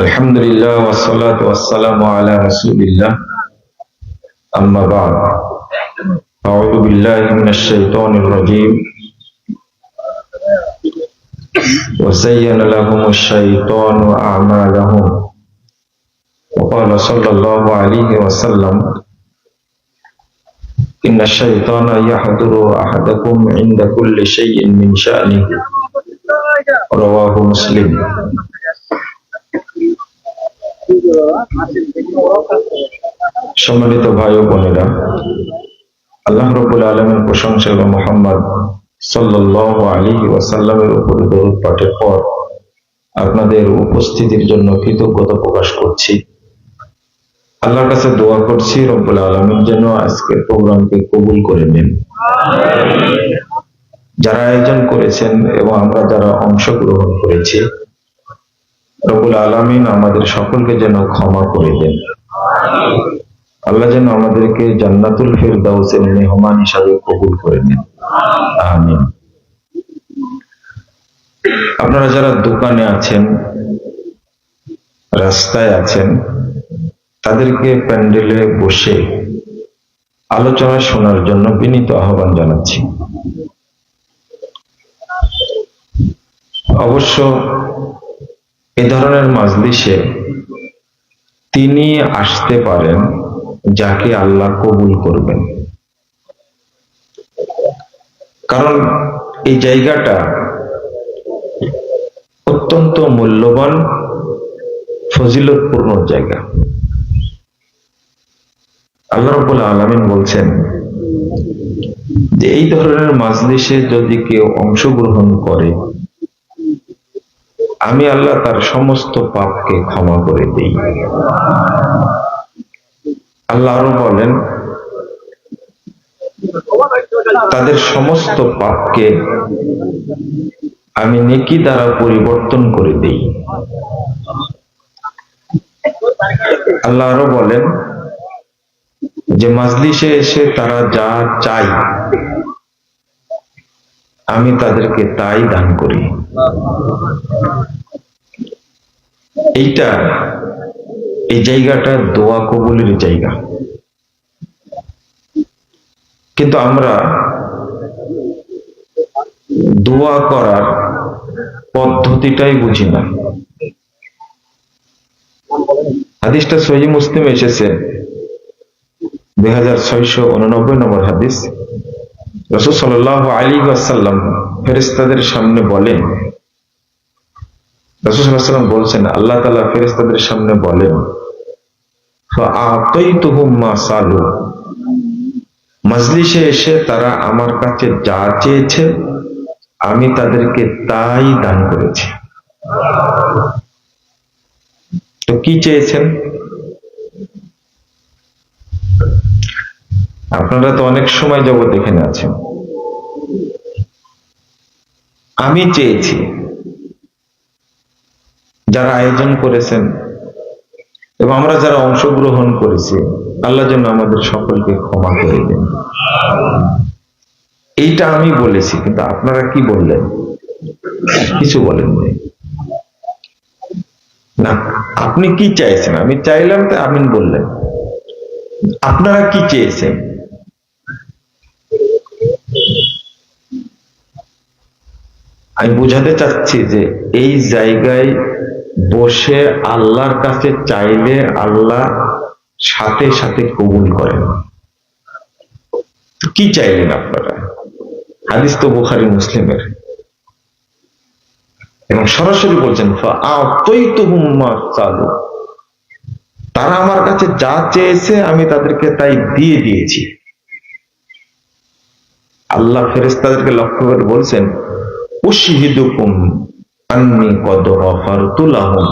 আলহামদুলিল্লাহ ওয়াসসালাতু ওয়াসসালামু আলা রাসূলিল্লাহ আম্মা বা'দ আউযু বিল্লাহি মিনাশ শাইতানির রাজীম ওয়া যায়্যানা লাহুমুশ শাইতানু আ'মালাহুম ওয়া ক্বালা সাল্লাল্লাহু আলাইহি ওয়াসাল্লাম ইন্নাশ শাইতানা ইয়াহদুরু আহাদাকুম 'ইনদা কুল্লি শাইইন মিন শা'নিহি রাওয়াহু মুসলিম। সম্মানিত ভাই ও বোনেরা, আল্লাহ রাব্বুল আলামিন প্রশংসা এবং মুহাম্মদ সাল্লাল্লাহু আলাইহি ওয়াসাল্লামের উপর দরুদ পাঠের পর আপনাদের উপস্থিতির জন্য কৃতজ্ঞতা প্রকাশ করছি। আল্লাহর কাছে দোয়া করছি রব্বুল আলামিন যেন আজকের প্রোগ্রামকে কবুল করে নেন। যারা আয়োজন করেছেন এবং আমরা যারা অংশগ্রহণ করেছি, রব্বুল আলামিন আমাদের সকলকে যেন ক্ষমা করে দেন। আল্লাহ যেন আমাদেরকে জান্নাতুল ফিরদাউসের মেহমান হিসাবে কবুল করে নেন, আমিন। আপনারা যারা দোকানে আছেন, রাস্তায় আছেন, তাদেরকে প্যান্ডেলে বসে আলোচনা শোনার জন্য বিনীত আহ্বান জানাচ্ছি। অবশ্য এ ধরনের মাজলিসে তিনি আসতে পারেন যাকে আল্লাহ কবুল করবেন, কারণ এই জায়গাটা অত্যন্ত মূল্যবান ফজিলতপূর্ণ জায়গা। আল্লাহ রাব্বুল আলামিন বলছেন যে এই ধরনের মাজলিসে যদি কেউ অংশগ্রহণ করে, আমি আল্লাহ তার সমস্ত পাপকে ক্ষমা করে দেই। আল্লাহ আরো বলেন, তাদের সমস্ত পাপকে আমি নেকি দ্বারা পরিবর্তন করে দেই। আল্লাহ আরো বলেন যে মাজলিসে এসে তারা যা চাই আমি তাদেরকে তাই দান করি। এই জায়গাটা দোয়া কবুলের জায়গা, কিন্তু আমরা দোয়া করার পদ্ধতিটাই বুঝি না। হাদিসটা সহিহ মুসলিমে এসেছে, 2689 নম্বর হাদিস। রাসূল সাল্লাল্লাহু আলাইহি ওয়াসাল্লাম ফেরেশতাদের সামনে বলেন, রাসূল সাল্লাল্লাহু আলাইহি ওয়াসাল্লাম বলছেন, আল্লাহ তাআলা ফেরেশতাদের সামনে বলেন, ফাআতাইতুহুম মা সালু, মাজলিসে এসে তারা আমার কাছে যা চেয়েছে আমি তাদেরকে তাই দান করেছি। তো কি চেয়েছেন? আপনারা তো অনেক সময় যাবত এখানে আছেন। আমি চেয়েছি যারা আয়োজন করেছেন এবং আমরা যারা অংশগ্রহণ করেছি, আল্লাহ যেন আমাদের সকলকে ক্ষমা করে দেন। এইটা আমি বলেছি, কিন্তু আপনারা কি বললেন? কিছু বলেননি না। আপনি কি চাইছেন? আমি চাইলাম তো আমিন বললেন। আপনারা কি চেয়েছেন? আমি বুঝাতে চাচ্ছি যে এই জায়গায় বসে আল্লাহর কাছে চাইলে আল্লাহ সাথে সাথে কবুল করেন। কি চাইলেন আপনারা? হাদিস তো বুখারী মুসলিমের, এবং সরাসরি বলছেন ফাআতাইতুহুম মা সালু, তারা আমার কাছে যা চেয়েছে আমি তাদেরকে তাই দিয়ে দিয়েছি। আল্লাহ ফেরেশতাদেরকে লক্ষ্য করে বলছেন, উশহিদুকুম আন্নী কদ গফারতু লাহুম,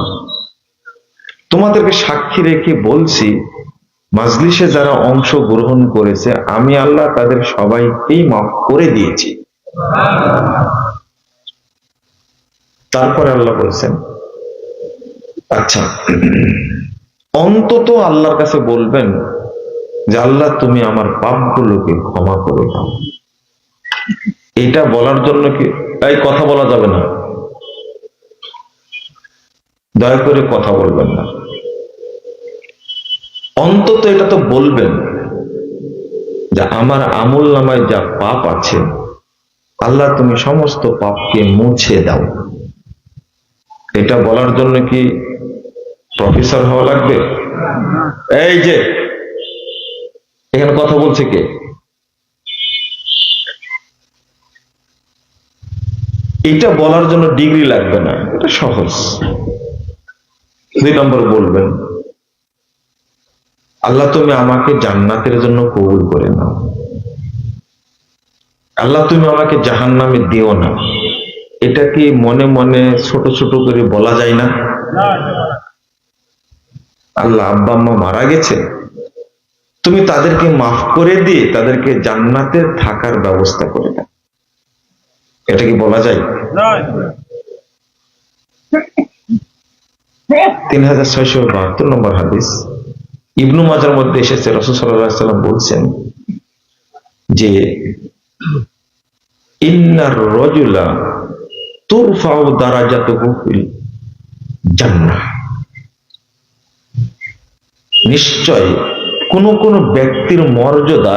তোমাদেরকে সাক্ষী রেখে বলছি মাজলিসে যারা অংশ গ্রহণ করেছে আমি আল্লাহ তাদের সবাইকেই মাফ করে দিয়েছি। তারপরে আল্লাহ বলছেন, আচ্ছা অন্তত আল্লাহর কাছে বলবেন যে আল্লাহ তুমি আমার পাপগুলোকে ক্ষমা করে দাও। এটা বলার জন্য কি এই কথা বলা যাবে না দয়া করে কথা বলবেন না, অন্তত এটা তো বলবেন যে আমার আমল নামায় যা পাপ আছে আল্লাহ তুমি সমস্ত পাপকে মুছে দাও। এটা বলার জন্য কি প্রফেসর হওয়া লাগবে? এই যে এখানে কথা বলছে কে? এটা বলার জন্য ডিগ্রি লাগবে না, এটা সহজ। 2 নম্বর বলবেন, আল্লাহ তুমি আমাকে জান্নাতের জন্য কবুল করে নাও, আল্লাহ তুমি আমাকে জাহান্নামে দিও না। এটা কি মনে মনে ছোট ছোট করে বলা যায় না? আল্লাহ আব্বা আম্মা মারা গেছে, তুমি তাদেরকে মাফ করে দিয়ে তাদেরকে জান্নাতে থাকার ব্যবস্থা করে দাও, এটা কি বলা যায়? 3672 নম্বর হাদিস ইবনু মাজার মধ্যে এসেছে, রাসূল সাল্লাল্লাহু আলাইহি ওয়াসাল্লাম বলছেন যে ইন্নার রাজুলা তুরফাউ দারাজাতুহু ফিল জান্নাহ, নিশ্চয় কোন কোন ব্যক্তির মর্যাদা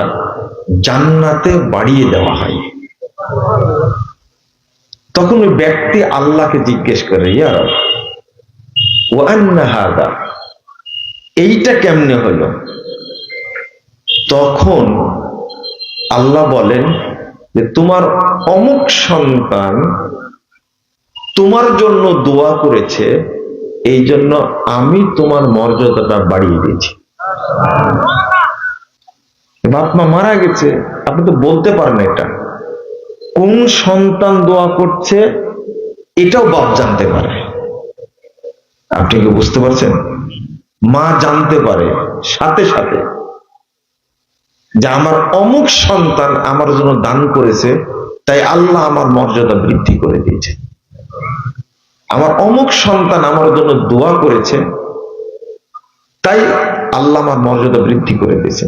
জান্নাতে বাড়িয়ে দেওয়া হয়। তখন ওই ব্যক্তি আল্লাহকে জিজ্ঞেস করে, ইয়া রাব ওয়া আন্না হাদা, এইটা কেমনে হলো? তখন আল্লাহ বলেন যে তোমার অমুক সন্তান তোমার জন্য দোয়া করেছে, এই জন্য আমি তোমার মর্যাদাটা বাড়িয়ে দিয়েছি। বাপ মা মারা গেছে, আপনি তো বলতে পারেন এটা, কোন সন্তান দোয়া করছে এটাও বাপ জানতে পারে। আপনি কি বুঝতে পারছেন? মা জানতে পারে সাথে সাথে যে আমার অমুক সন্তান আমার জন্য দান করেছে, তাই আল্লাহ আমার মর্যাদা বৃদ্ধি করে দিয়েছে। আমার অমুক সন্তান আমার জন্য দোয়া করেছে, তাই আল্লাহ আমার মর্যাদা বৃদ্ধি করে দিয়েছে।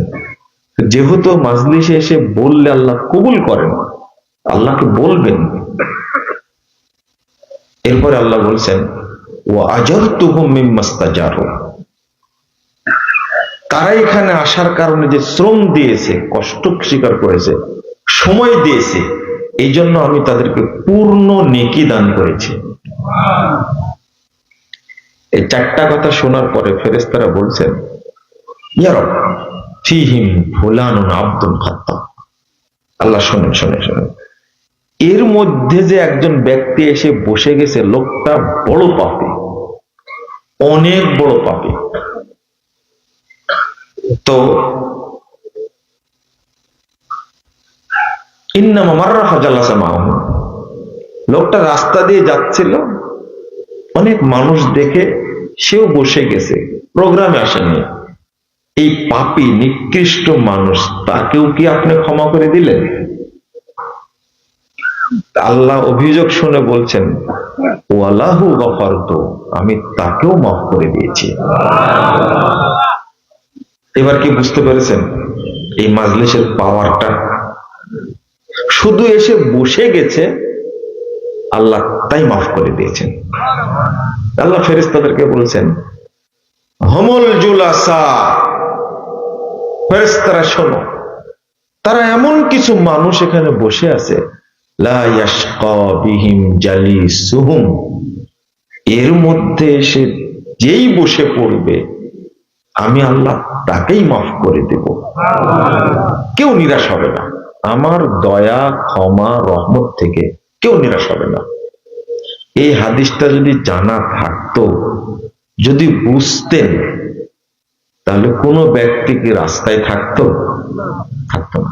যেহেতু মাজলিসে এসে বললে আল্লাহ কবুল করেন, আল্লাহকে বলবেন। এরপরে আল্লাহ বলছেন ওয়া আজারতুহুম মিম্মাস্তাজারু, তারা এখানে আসার কারণে যে শ্রম দিয়েছে, কষ্ট স্বীকার করেছে, সময় দিয়েছে, এই জন্য আমি তাদেরকে পূর্ণ নেকি দান করেছি। এই 4টা কথা শোনার পরে ফেরেশতারা বলছেন ইয়া রব ফীহিম ফুলানুন আব্দুল খাত্তাব, আল্লাহ শুনেন শুনেন শুনেন, এর মধ্যে যে একজন ব্যক্তি এসে বসে গেছে, লোকটা বড় পাপী, অনেক বড় পাপী। তো ইন্নামা মাররা ফাজালাসা মাহু, লোকটা রাস্তা দিয়ে যাচ্ছিল, অনেক মানুষ দেখে সেও বসে গেছে, প্রোগ্রামে আসেনি। এই পাপী নিকৃষ্ট মানুষ, তাকেও কি আপনি ক্ষমা করে দিলেন? আল্লাহ অভিযোগ শুনে বলছেন ওয়ালাহু গফারতু, আমি তাকেও মাফ করে দিয়েছি। এবার কি বুঝতে পেরেছেন এই মাজলিসের পাওয়ারটা? শুধু এসে বসে গেছে, আল্লাহ তাই মাফ করে দিয়েছেন। আল্লাহ ফেরেশতাদেরকে বলছেন হুমুল জুলাসা, ফেরেশতারা শোনো, তারা এমন কিছু মানুষ এখানে বসে আছে, লা ইয়াশকা বিহিম জালিসুহুম, এর মধ্যে এসে যেই বসে পড়বে আমি আল্লাহ তাকেই মাফ করে দেব, কেউ নিরাশ হবে না। আমার দয়া ক্ষমা রহমত থেকে কেউ নিরাশ হবে না। এই হাদিসটা যদি জানা থাকতো, যদি বুঝতেন, তাহলে কোনো ব্যক্তি কি রাস্তায় থাকতো? থাকতো না।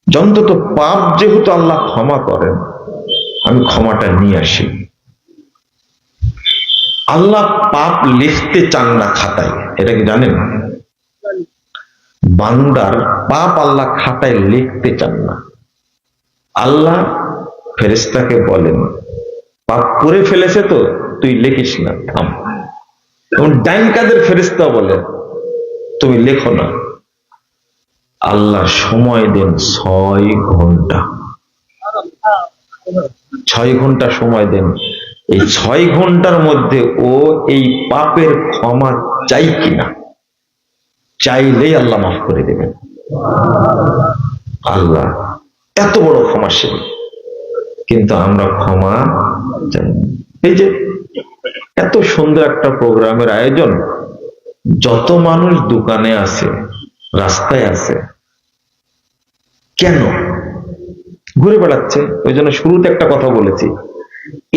অন্তত পাপ যেহেতু আল্লাহ ক্ষমা করেন, আমি ক্ষমাটা নিয়ে আসি। আল্লাহ পাপ লিখতে চান না খাতায়, এটা কি জানেন? বান্দার পাপ আল্লাহ খাতায় লিখতে চান না। আল্লাহ ফেরেশতাকে বলেন পাপ করে ফেলেছে তো তুই লিখিস না, থাম। এবং ডাইন কাদের ফেরেশতা বলে তুমি লেখো না। আল্লাহ সময় দেন 6 ঘন্টা, 6 ঘন্টা সময় দেন। এই 6 ঘন্টার মধ্যে ও এই পাপের ক্ষমা চাই কিনা, চাইলেই আল্লাহ মাফ করে দেবেন। আল্লাহ এত বড় ক্ষমাশীল, কিন্তু আমরা ক্ষমা চাই না। এই যে এত সুন্দর একটা প্রোগ্রামের আয়োজন, যত মানুষ দোকানে আছে, রাস্তায় আছে, কেন ঘুরে বেড়াচ্ছে? ওই জন্য শুরুতে একটা কথা বলেছি,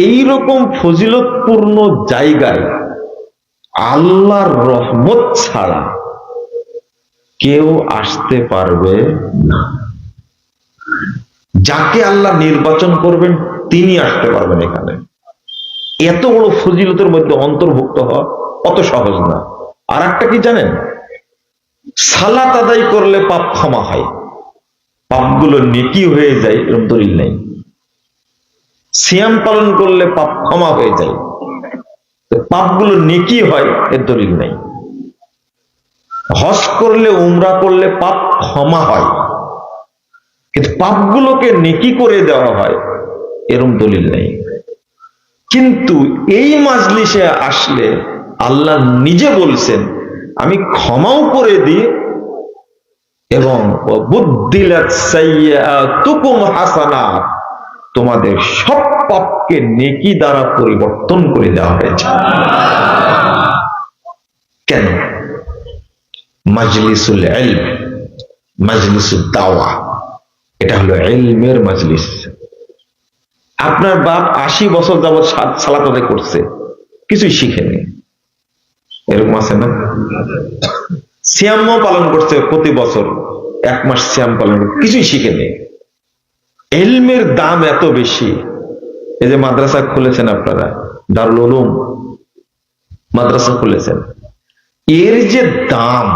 এইরকম ফজিলতপূর্ণ জায়গায় আল্লাহর রহমত ছাড়া কেউ আসতে পারবে না। যাকে আল্লাহ নির্বাচন করবেন তিনি আসতে পারবেন এখানে। এত বড় ফজিলতের মধ্যে অন্তর্ভুক্ত হওয়া অত সহজ না। আর একটা কি জানেন, সালাত আদায় করলে পাপ ক্ষমা হয়, পাপগুলো নেকি হয়ে যায়, এরকম দলিল নেই। সিয়াম পালন করলে পাপ ক্ষমা হয়ে যায়, পাপগুলো নেকি হয়, এর দলিল নেই। হজ করলে, উমরা করলে পাপ ক্ষমা হয়, কিন্তু পাপগুলোকে নেকি করে দেওয়া হয়, এরকম দলিল নেই। কিন্তু এই মাজলিসে আসলে আল্লাহ নিজে বলছেন আমি ক্ষমাও করে দিই, এবং হাসানাত, তোমাদের সব পাপকে নেকি দ্বারা পরিবর্তন করে দেওয়া হয়েছে। কেন? মাজলিসুল ইলম, মাজলিসুদ দাওয়া, এটা হলো ইলমের মাজলিস। আপনার বাপ 80 বছর যাবৎ সালাত আদায় করছে, কিছুই শিখেনি, এরকম আছে না? সিয়ামও পালন করছে প্রতি বছর 1 মাস সিয়াম পালন করছে, কিছুই শিখেনি। ইলমের দাম এত বেশি। এই যে মাদ্রাসা খুলেছেন আপনারা, দারুল উলুম মাদ্রাসা খুলেছেন, এর যে দাম,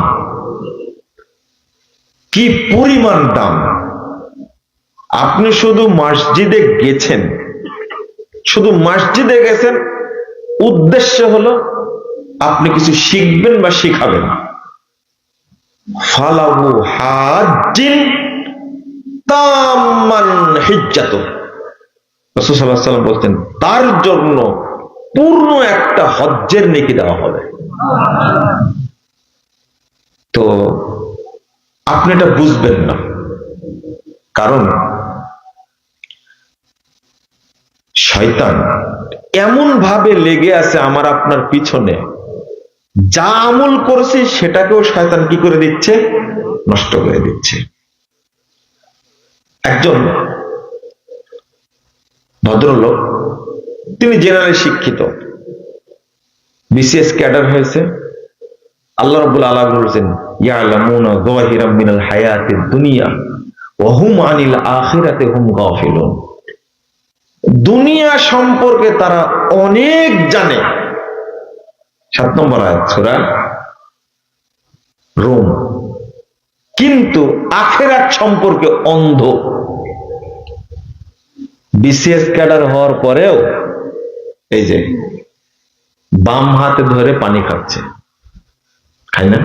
কি পরিমাণ দাম! আপনি শুধু মসজিদে গেছেন, শুধু মসজিদে গেছেন, উদ্দেশ্য হলো আপনি কিছু শিখবেন বা শিখাবেন। ফালাহু হাজ্জিন তাম্মান হিজ্জাতু, রাসূল সাল্লাল্লাহু আলাইহি ওয়াসাল্লাম বলতেন তার জন্য পূর্ণ একটা হজ্জের নেকি দেওয়া হবে। তো আপনি এটা বুঝবেন না, কারণ শয়তান এমন ভাবে লেগে আছে আমার আপনার পিছনে, যা আমল করছে সেটাকেও শয়তান কি করে দিচ্ছে? নষ্ট করে দিচ্ছে। একজন ভদ্রলোক, তিনি জেনারেল শিক্ষিত, বিসিএস ক্যাডার হয়েছে। আল্লাহ রাব্বুল আলামিন বলেছেন ইয়ালামুনা যাহিরাম মিনাল হায়াতিদ দুনিয়া ওয়া হুম আনিল আখিরাতি হুম গাফিলুন। দুনিয়া সম্পর্কে তারা অনেক জানে। 7 নম্বর আয়াত সূরা রুম। কিন্তু আখিরাত সম্পর্কে অন্ধ। বিসিএস ক্যাডার হওয়ার পরেও এই যে বাম হাতে ধরে পানি খাচ্ছে, খাই না?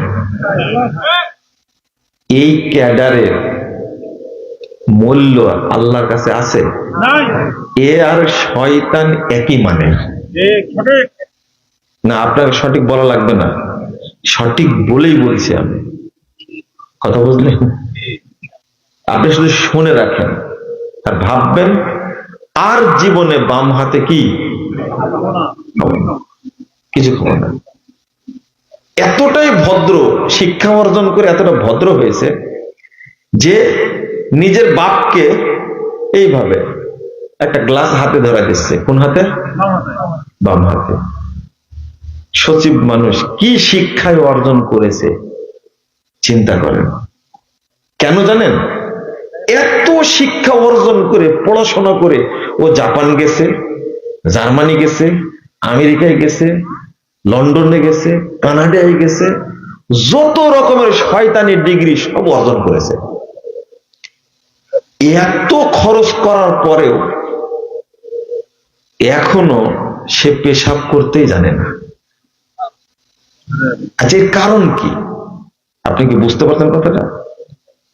এই ক্যাডারের মূল্য আল্লাহর কাছে আছে? এ আর শয়তান একই মানে না। আপনাকে সঠিক বলা লাগবে না, সঠিক বলেই বলছি আমি, কথা বুঝলেন? আপনি শুধু শুনে রাখেন আর ভাববেন, আর জীবনে বাম হাতে কি কিছু খাবো না। এতটাই ভদ্র, শিক্ষা অর্জন করে এতটা ভদ্র হয়েছে যে নিজের বাপকে এইভাবে একটা গ্লাস হাতে ধরা দিচ্ছে। কোন হাতে? বাম হাতে। সচিব মানুষ কি শিক্ষায় অর্জন করেছে চিন্তা করেন। কেন জানেন? এত শিক্ষা অর্জন করে, পড়াশোনা করে ও জাপান গেছে, জার্মানি গেছে, আমেরিকায় গেছে, লন্ডনে গেছে, কানাডায় গেছে, যত রকমের শয়তানি ডিগ্রি সব অর্জন করেছে। এত খরচ করার পরেও এখনো সে পেশাব করতেই জানে না। আচ্ছা, এর কারণ কি? আপনি কি বুঝতে পারছেন কথাটা?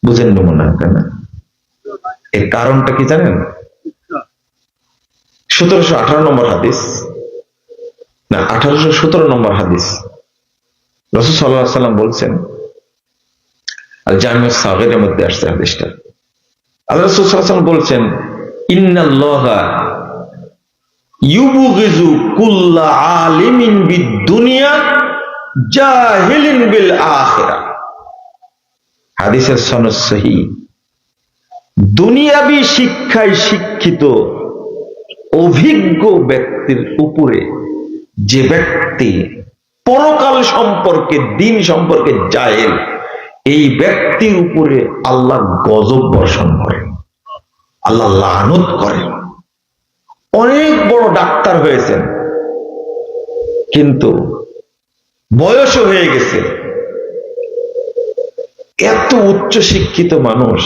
বুঝেন মনে হয় না? এর কারণটা কি জানেন? 1718 নম্বর হাদিস, না 1817 নম্বর হাদিস, রাসূল সাল্লাল্লাহু আলাইহি ওয়াসাল্লাম বলছেন, আল জামিউস সাগীরের মধ্যে আসছে হাদিসটা। আল্লাহ রাসূল সাল্লাল্লাহু আলাইহি ওয়াসাল্লাম বলছেন, ইন্নাল্লাহা ইউবগিযু কুল্লা আলিমিন বিদ-দুনিয়া জাহিলিন বিল আখিরাহ। হাদিসের সনদ সহিহ। দুনিয়াবি শিক্ষায় শিক্ষিত অভিজ্ঞ ব্যক্তির উপরে যে ব্যক্তি পরকাল সম্পর্কে, দিন সম্পর্কে জাহেল, এই ব্যক্তির উপরে আল্লাহ গজব বর্ষণ করেন, আল্লাহ লানত করেন। অনেক বড় ডাক্তার হয়েছেন, কিন্তু বয়সও হয়ে গেছে, এত উচ্চ শিক্ষিত মানুষ,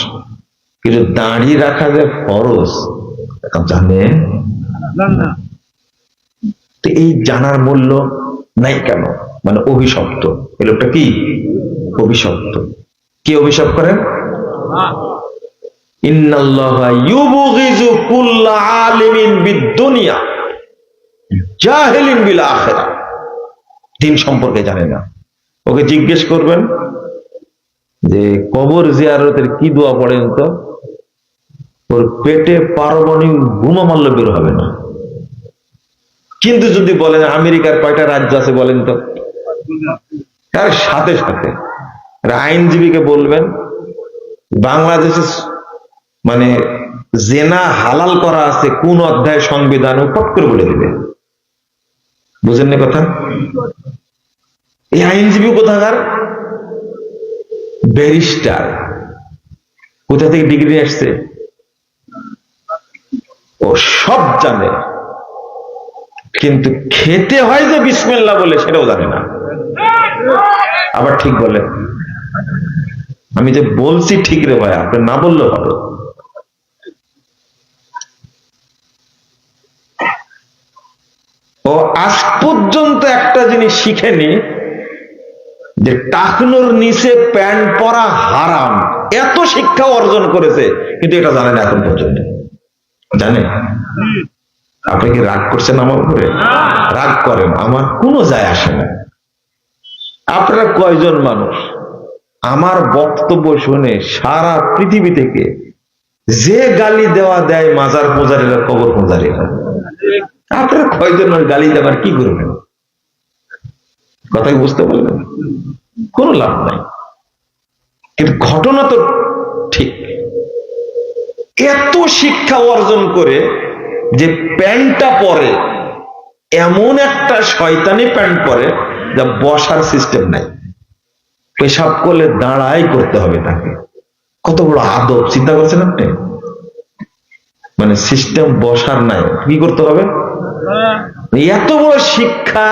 কিন্তু দাঁড়িয়ে রাখা যে ফরজ জানে না। তো এই জানার মূল্য নাই কেন? মানে অভিশপ্ত। এই লোকটা কি অভিশপ্ত? কি অভিশাপ করেন? ইন্নাল্লাহা ইউবগিযু কুল্লা আলিমিন বিদ-দুনিয়া জাহিলিন বিল আখিরাহ। দিন সম্পর্কে জানে না। ওকে জিজ্ঞেস করবেন যে কবর জিয়ারতের কি দোয়া পড়েন, তো ওর পেটে পারমাণবিক বোমা মারলে বের হবে না। কিন্তু যদি বলেন আমেরিকার কয়টা রাজ্য আছে বলেন তো, তার সাথে সাথে আইনজীবীকে বলবেন বাংলাদেশে মানে জেনা হালাল করা আছে কোন অধ্যায় সংবিধানে, পট করে বলে দিবে। বুঝেন না কথা? এই আইনজীবী কোথাকার? ব্যারিস্টার। কোথা থেকে ডিগ্রি আসছে? ও সব জানে, কিন্তু খেতে হয় যে বিসমিল্লাহ বলে সেটাও জানে না। আবার ঠিক বলে, আমি যে বলছি ঠিক রে ভাই, আপনি না বললেও হবে। ও আজ পর্যন্ত একটা জিনিস শিখেনি যে টাকনোর নিচে প্যান্ট পরা হারাম। এত শিক্ষা অর্জন করেছে, কিন্তু এটা জানে না এখন পর্যন্ত। জানে? আপনি কি রাগ করছেন আমার উপরে? রাগ করেন, আমার কোনো যায় আসে না। আপনারা কয়জন মানুষ আমার বক্তব্য শুনে সারা পৃথিবী থেকে যে গালি দেওয়া দেয় মাজার পূজারীরা, কবর পূজারীরা, আপনারা কয়জন গালি দেওয়ার কি করবেন? কথাই বুঝতে পারলেন? কোনো লাভ নাই। কিন্তু ঘটনা তো ঠিক। এত শিক্ষা অর্জন করে যে প্যান্টটা পরে এমন একটা শয়তানি প্যান্ট পরে যা বসার সিস্টেম নাই, পেশাব করলে দাঁড়াই করতে হবে তাকে। কত বড় আদব চিন্তা করেছেন আপনি? মানে সিস্টেম বসার নাই, কি করতে হবে? এত বড় শিক্ষা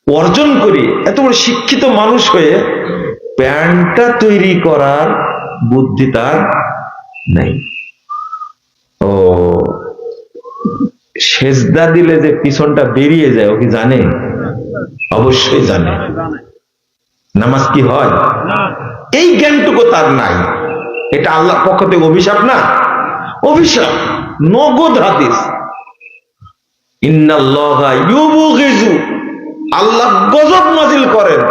অর্জন করি, এত বড় শিক্ষিত মানুষ হয়ে প্যান্টটা তৈরি করার বুদ্ধি তার নাই। ও সেজদা দিলে যে পিছনটা বেরিয়ে যায়, ও কি জানে? অবশ্যই জানে। নামাজ কি হয়? এই জ্ঞানটুকু তার নাই। এটা আল্লাহর পক্ষ থেকে অভিশাপ না? অভিশাপ, নগদ হাদিস। ইন্নাল্লাহা ইউবগিযু, আল্লাহ গজব নাজিল করেন,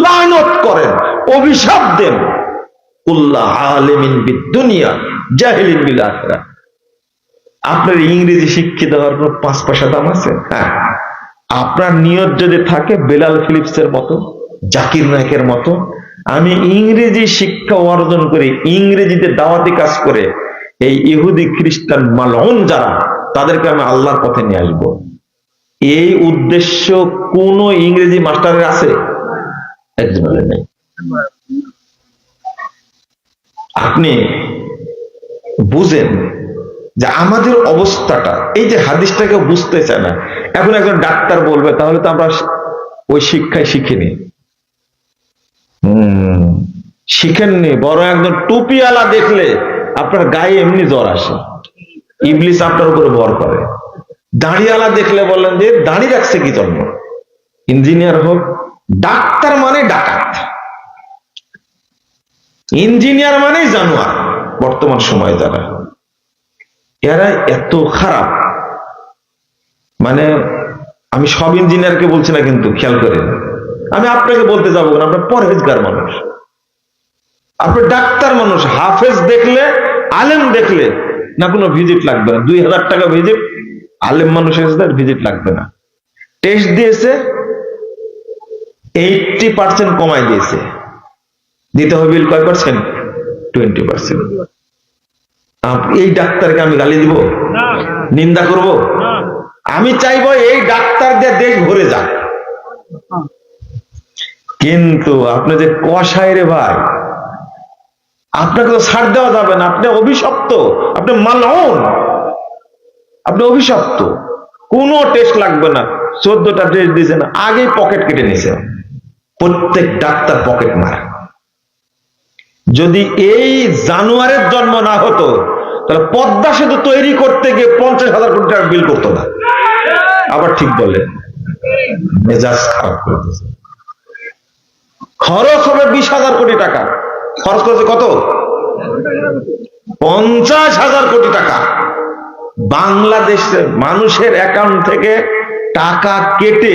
লানত করেন, অভিশাপ দেন, কুল্লা আলিমিন বিদ-দুনিয়া জাহিলিন বিল আখিরাহ। আপনার ইংরেজি শিক্ষিত হওয়ার কোনো 5 পয়সা দাম আছে? হ্যাঁ, আপনার নিয়ত যদি থাকে বেলাল ফিলিপসের মতো, জাকির নায়কের মতো, আমি ইংরেজি শিক্ষা অর্জন করে ইংরেজিতে দাওয়াতি কাজ করে এই ইহুদি খ্রিস্টান মালউন যারা, তাদেরকে আমি আল্লাহর পথে নিয়ে আসবো, এই উদ্দেশ্য কোন ইংরেজি মাস্টারের আছে? একজনের নেই। আপনি বুঝেন যে আমাদের অবস্থাটা, এই যে হাদিসটাকে বুঝতে চায় না। এখন একজন ডাক্তার বলবে তাহলে তো আমরা ওই শিক্ষায় শিখিনি। শিখেননি, বড় একজন টুপিওয়ালা দেখলে আপনার গায়ে এমনি জ্বর আসে, ইবলিস আপনার উপরে ভর করে। দাড়িওয়ালা দেখলে বললেন যে দাড়ি রাখছে কি জন্য? ইঞ্জিনিয়ার হোক, ডাক্তার মানে ডাকাত, ইঞ্জিনিয়ার মানে জানোয়ার। বর্তমান সময় যারা, এরা এত খারাপ মানে আমি সব ইঞ্জিনিয়ারকে বলছি না, কিন্তু খেয়াল করেন, আমি আপনাকে বলতে যাবো না, আপনার পরহেজগার মানুষ, আপনি ডাক্তার মানুষ, হাফেজ দেখলে, আলেম দেখলে না কোনো ভিজিট লাগবে না, 2000 টাকা ভিজিট, আলেম মানুষের ভিজিট লাগবে না। টেস্ট দিয়েছে 80% কমাই দিয়েছে, দিতে হবে বিল কয় পার্সেন্ট? 20%। এই ডাক্তারকে আমি গালি দিব, নিন্দা করব? আমি চাইবো এই ডাক্তার দিয়ে দেশ ভরে যাক। কিন্তু আপনি যে কষাই রে ভাই, আপনাকে তো ছাড় দেওয়া যাবে না, আপনি অভিশপ্ত, আপনি মালউন, আপনি অভিশপ্ত। কোনো টেস্ট লাগবে না, 14টা টেস্ট দিয়েছেন, আগেই পকেট কেটে নিয়েছে। প্রত্যেক ডাক্তার পকেট মারা। যদি এই জানুয়ারের জন্ম না হতো তাহলে পদ্মা সেতু তৈরি করতে গিয়ে 50,000 কোটি টাকা বিল করতো না। আবার ঠিক বলে, মেজাজ খারাপ করে দিয়েছে। খরচ হবে 20,000 কোটি টাকা, খরচ করেছে কত? 50,000 কোটি টাকা। বাংলাদেশের মানুষের অ্যাকাউন্ট থেকে টাকা কেটে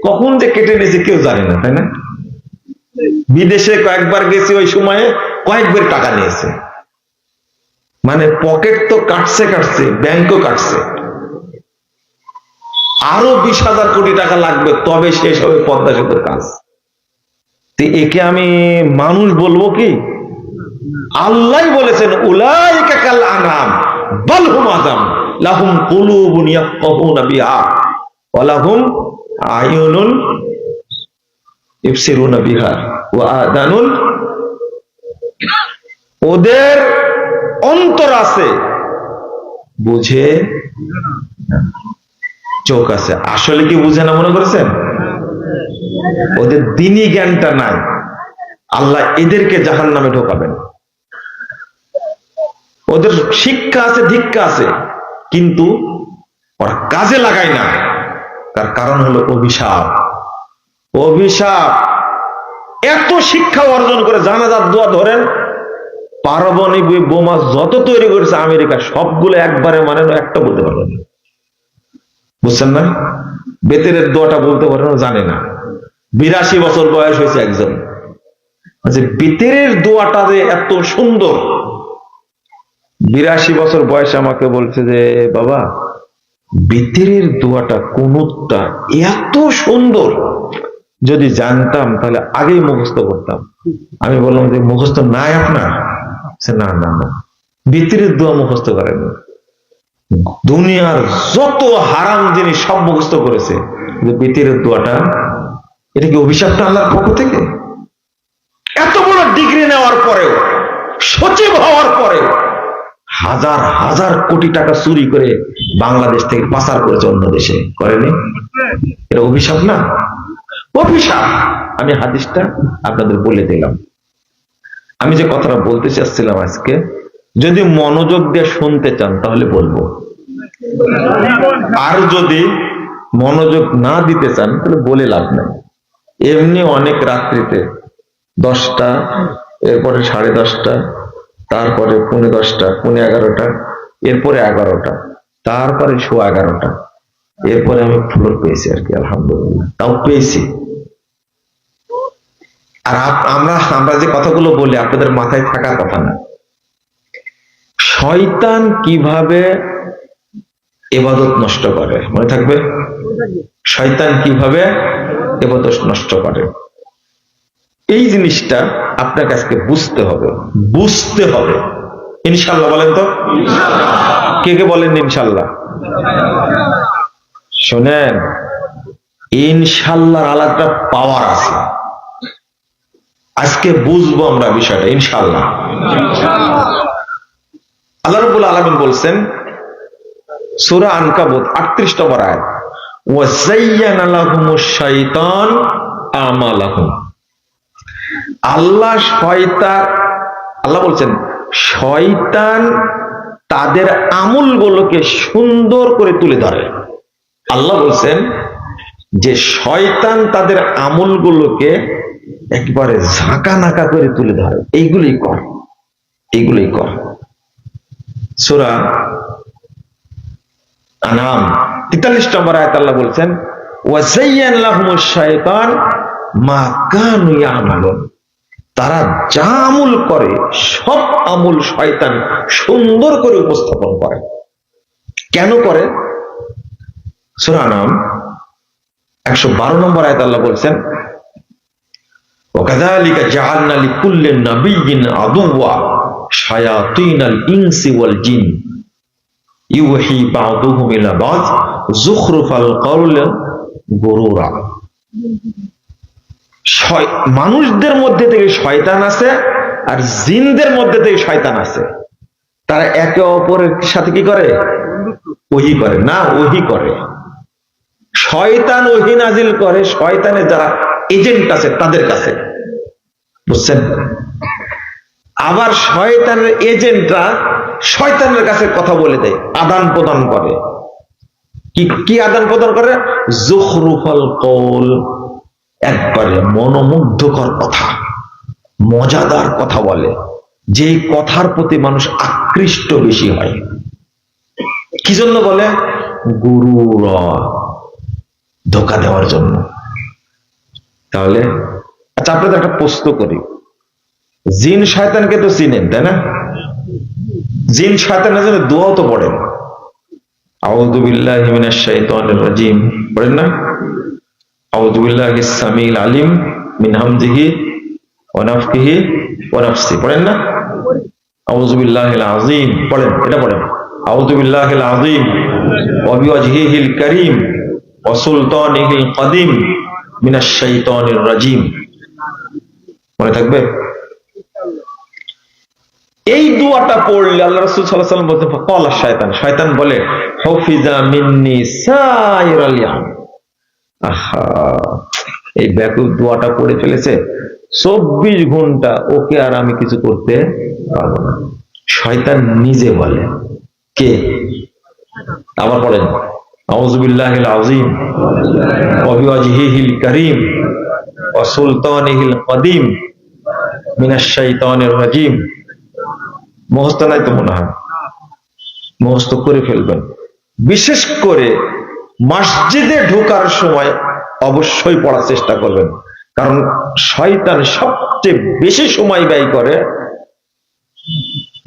কখন যে কেটে নিয়েছে কেউ জানে না, তাই না? বিদেশে কয়েকবার গেছি, ওই সময়ে কয়েকবার টাকা নিয়েছে। মানে পকেট তো কাটছে, ব্যাংকও কাটছে। আরো 20,000 কোটি টাকা লাগবে, তবে শেষ হবে পদ্মা সেতুর কাজ। একে আমি মানুষ বলবো কি? আল্লাহ বলেছেন, উলাইকা কাল আনাম বাল হুম আযাম লাহুম কুলুবুন ইয়াফকাহুনা বিহা ওয়া লাহুম আয়ুনুন ইবসিরুনা বিহা ওয়া আযানুন, ওদের অন্তর আছে, বুঝে, চোখ আছে। আসলে কি বুঝে না মনে করেছেন? ওদের দ্বীনি জ্ঞানটা নাই। আল্লাহ এদেরকে জাহান্নামে ঢোকাবেন। ওদের শিক্ষা আছে, দীক্ষা আছে, কিন্তু ওরা কাজে লাগায় না। তার কারণ হলো অভিশাপ। অভিশাপ। এত শিক্ষা অর্জন করে জানাজার দোয়া ধরেন, পারমাণবিক বোমা যত তৈরি করেছে আমেরিকা, সবগুলো একবারে মানে একটা বলতে পারবে না। বুঝছেন না? বেতেরের দোয়াটা বলতে পারে না, জানে না। 82 বছর বয়স হয়েছে একজন, বেতেরের দোয়াটা যে এত সুন্দর। 82 বছর বয়সে আমাকে বলছে যে, বাবা বেতেরের দোয়াটা কুনুতটা এত সুন্দর, যদি জানতাম তাহলে আগেই মুখস্থ করতাম। আমি বললাম যে মুখস্থ নাই আপনার? না না না, বেতেরের দোয়া মুখস্থ করেন। দুনিয়ার যত হারাম জিনিস সব মুখস্থ করেছে, বেতেরের দোয়াটা, এটা কি অভিশাপটা আল্লাহর পক্ষ থেকে? এত বড় ডিগ্রি নেওয়ার পরেও, সচিব হওয়ার পরেও হাজার হাজার কোটি টাকা চুরি করে বাংলাদেশ থেকে পাচার করেছে অন্য দেশে, করেনি? এটা অভিশাপ না? অভিশাপ। আমি হাদিসটা আপনাদের বলে দিলাম। আমি যে কথাটা বলতে চাচ্ছিলাম আজকে, যদি মনোযোগ দিয়ে শুনতে চান তাহলে বলবো, আর যদি মনোযোগ না দিতে চান তাহলে বলে লাভ নাই। এমনি অনেক রাত্রিতে 10টা, এরপরে 10:30টা, তারপরে 10:45টা, 11:30টা, এরপরে 11টা, তারপরে 11:15টা, এরপরে আমি ফ্লোর পেয়েছি আর কি, আলহামদুলিল্লাহ, তাও পেয়েছি। আর আমরা যে কথাগুলো বলি আপনাদের মাথায় থাকার কথা না। শয়তান কিভাবে ইবাদত নষ্ট করে, মনে থাকবে? শয়তান কিভাবে ইবাদত নষ্ট করে, এই জিনিসটা আপনার কাছে বুঝতে হবে, বুঝতে হবে। ইনশাআল্লাহ বলেন তো? কে কে বলেন ইনশাআল্লাহ? শোনেন, ইনশাআল্লাহর আলাদা পাওয়ার আছে। আজকে বুঝবো আমরা বিষয়টা ইনশাআল্লাহ। আল্লাহ রাব্বুল আলামিন বলছেন সূরা আনকাবুত 38 নম্বর আয়াত, ওয়া যায়্যানা লাহুমুশ শাইতান আমালাহুম। আল্লাহ বলছেন শয়তান তাদের আমলগুলোকে সুন্দর করে তুলে ধরে। আল্লাহ বলছেন যে শয়তান তাদের আমলগুলোকে একবারে ঝাঁকা নাকা করে তুলে ধরে, এইগুলোই কর, এইগুলোই কর। সূরা আনাম 43 নম্বর আয়াত আল্লাহ বলছেন ওয়াযায়্যানা লাহুমুশ শাইতান মা কানু ইয়ামালুন, তারা যা আমল করে সব আমল শয়তান সুন্দর করে উপস্থাপন করে। কেন করে? সূরা আনাম 112 নম্বর আয়াত আল্লাহ বলছেন ওয়াকাযালিকা জাআলনা লিকুল্লি নাবিয়্যিন আদুওয়া শায়াতিনাল ইনসি ওয়াল জিন ইউহি বা'দুহুম ইলা বা'দ যুখরুফাল কওলি গুরুরা। মানুষদের মধ্যে থেকে শয়তান আছে আর জিনদের মধ্যে থেকে শয়তান আছে, তারা একে অপরের সাথে কি করে? ওহী করে না, ওহী করে। শয়তান ওহী নাজিল করে শয়তানের যারা এজেন্ট আছে তাদের কাছে, বুঝছেন? আবার শয়তানের এজেন্টরা শয়তানের কাছে কথা বলে দেয়, আদান প্রদান করে। কি আদান প্রদান করে? যুখরুফাল কওল, একবারে মনোমুগ্ধকর কথা, মজাদার কথা বলে, যেই কথার প্রতি মানুষ আকৃষ্ট বেশি হয়। কি জন্য বলে? গুরুরা, ধোঁকা দেওয়ার জন্য। তাহলে আচ্ছা, আপনাদের একটা প্রশ্ন করি, জিন শয়তানকে তো চিনেন তাই না? জিন শয়তানের জন্য দোয়াও তো পড়েন, আউযু বিল্লাহি মিনাশ শাইতানির রাজিম পড়েন না? আউযু বিল্লাহিস সামিল আলিম মিন হামজিহি ওয়া নাফখিহি ওয়া নাফসি পড়েন না? আউযু বিল্লাহিল আযীম পড়েন, এটা পড়েন, আউযু বিল্লাহিল আযীম ওয়া বিওয়াজহিহিল কারীম ওয়া সুলতানিহিল কাদিম মিনাশ শাইতানির রাজিম। মনে থাকবে? এই দোয়াটা পড়লে আল্লাহ রাসূল সাল্লাল্লাহু আলাইহি ওয়াসাল্লাম বলতে ফাকালা শয়তান, শয়তান বলে হুফিজা মিন্নি সাইরাল ইয়াম। আহা, এই ব্যাকুল দোয়াটা পড়ে ফেলেছে, 24 ঘন্টা ওকে আর আমি কিছু করতে পারবো না। শয়তান নিজে বলে। কে? আবার পড়েন, আউযু বিল্লাহিল আযীম ওয়া বিওয়াজহিহিল কারীম ওয়া সুলতানিহিল কাদিম মিনাশ শাইতানির রাজিম। মুখস্থ নাই তো মনে হয়, মুখস্থ করে ফেলবেন। বিশেষ করে মসজিদে ঢোকার সময় অবশ্যই পড়ার চেষ্টা করবেন, কারণ শয়তান সবচেয়ে বেশি সময় ব্যয় করে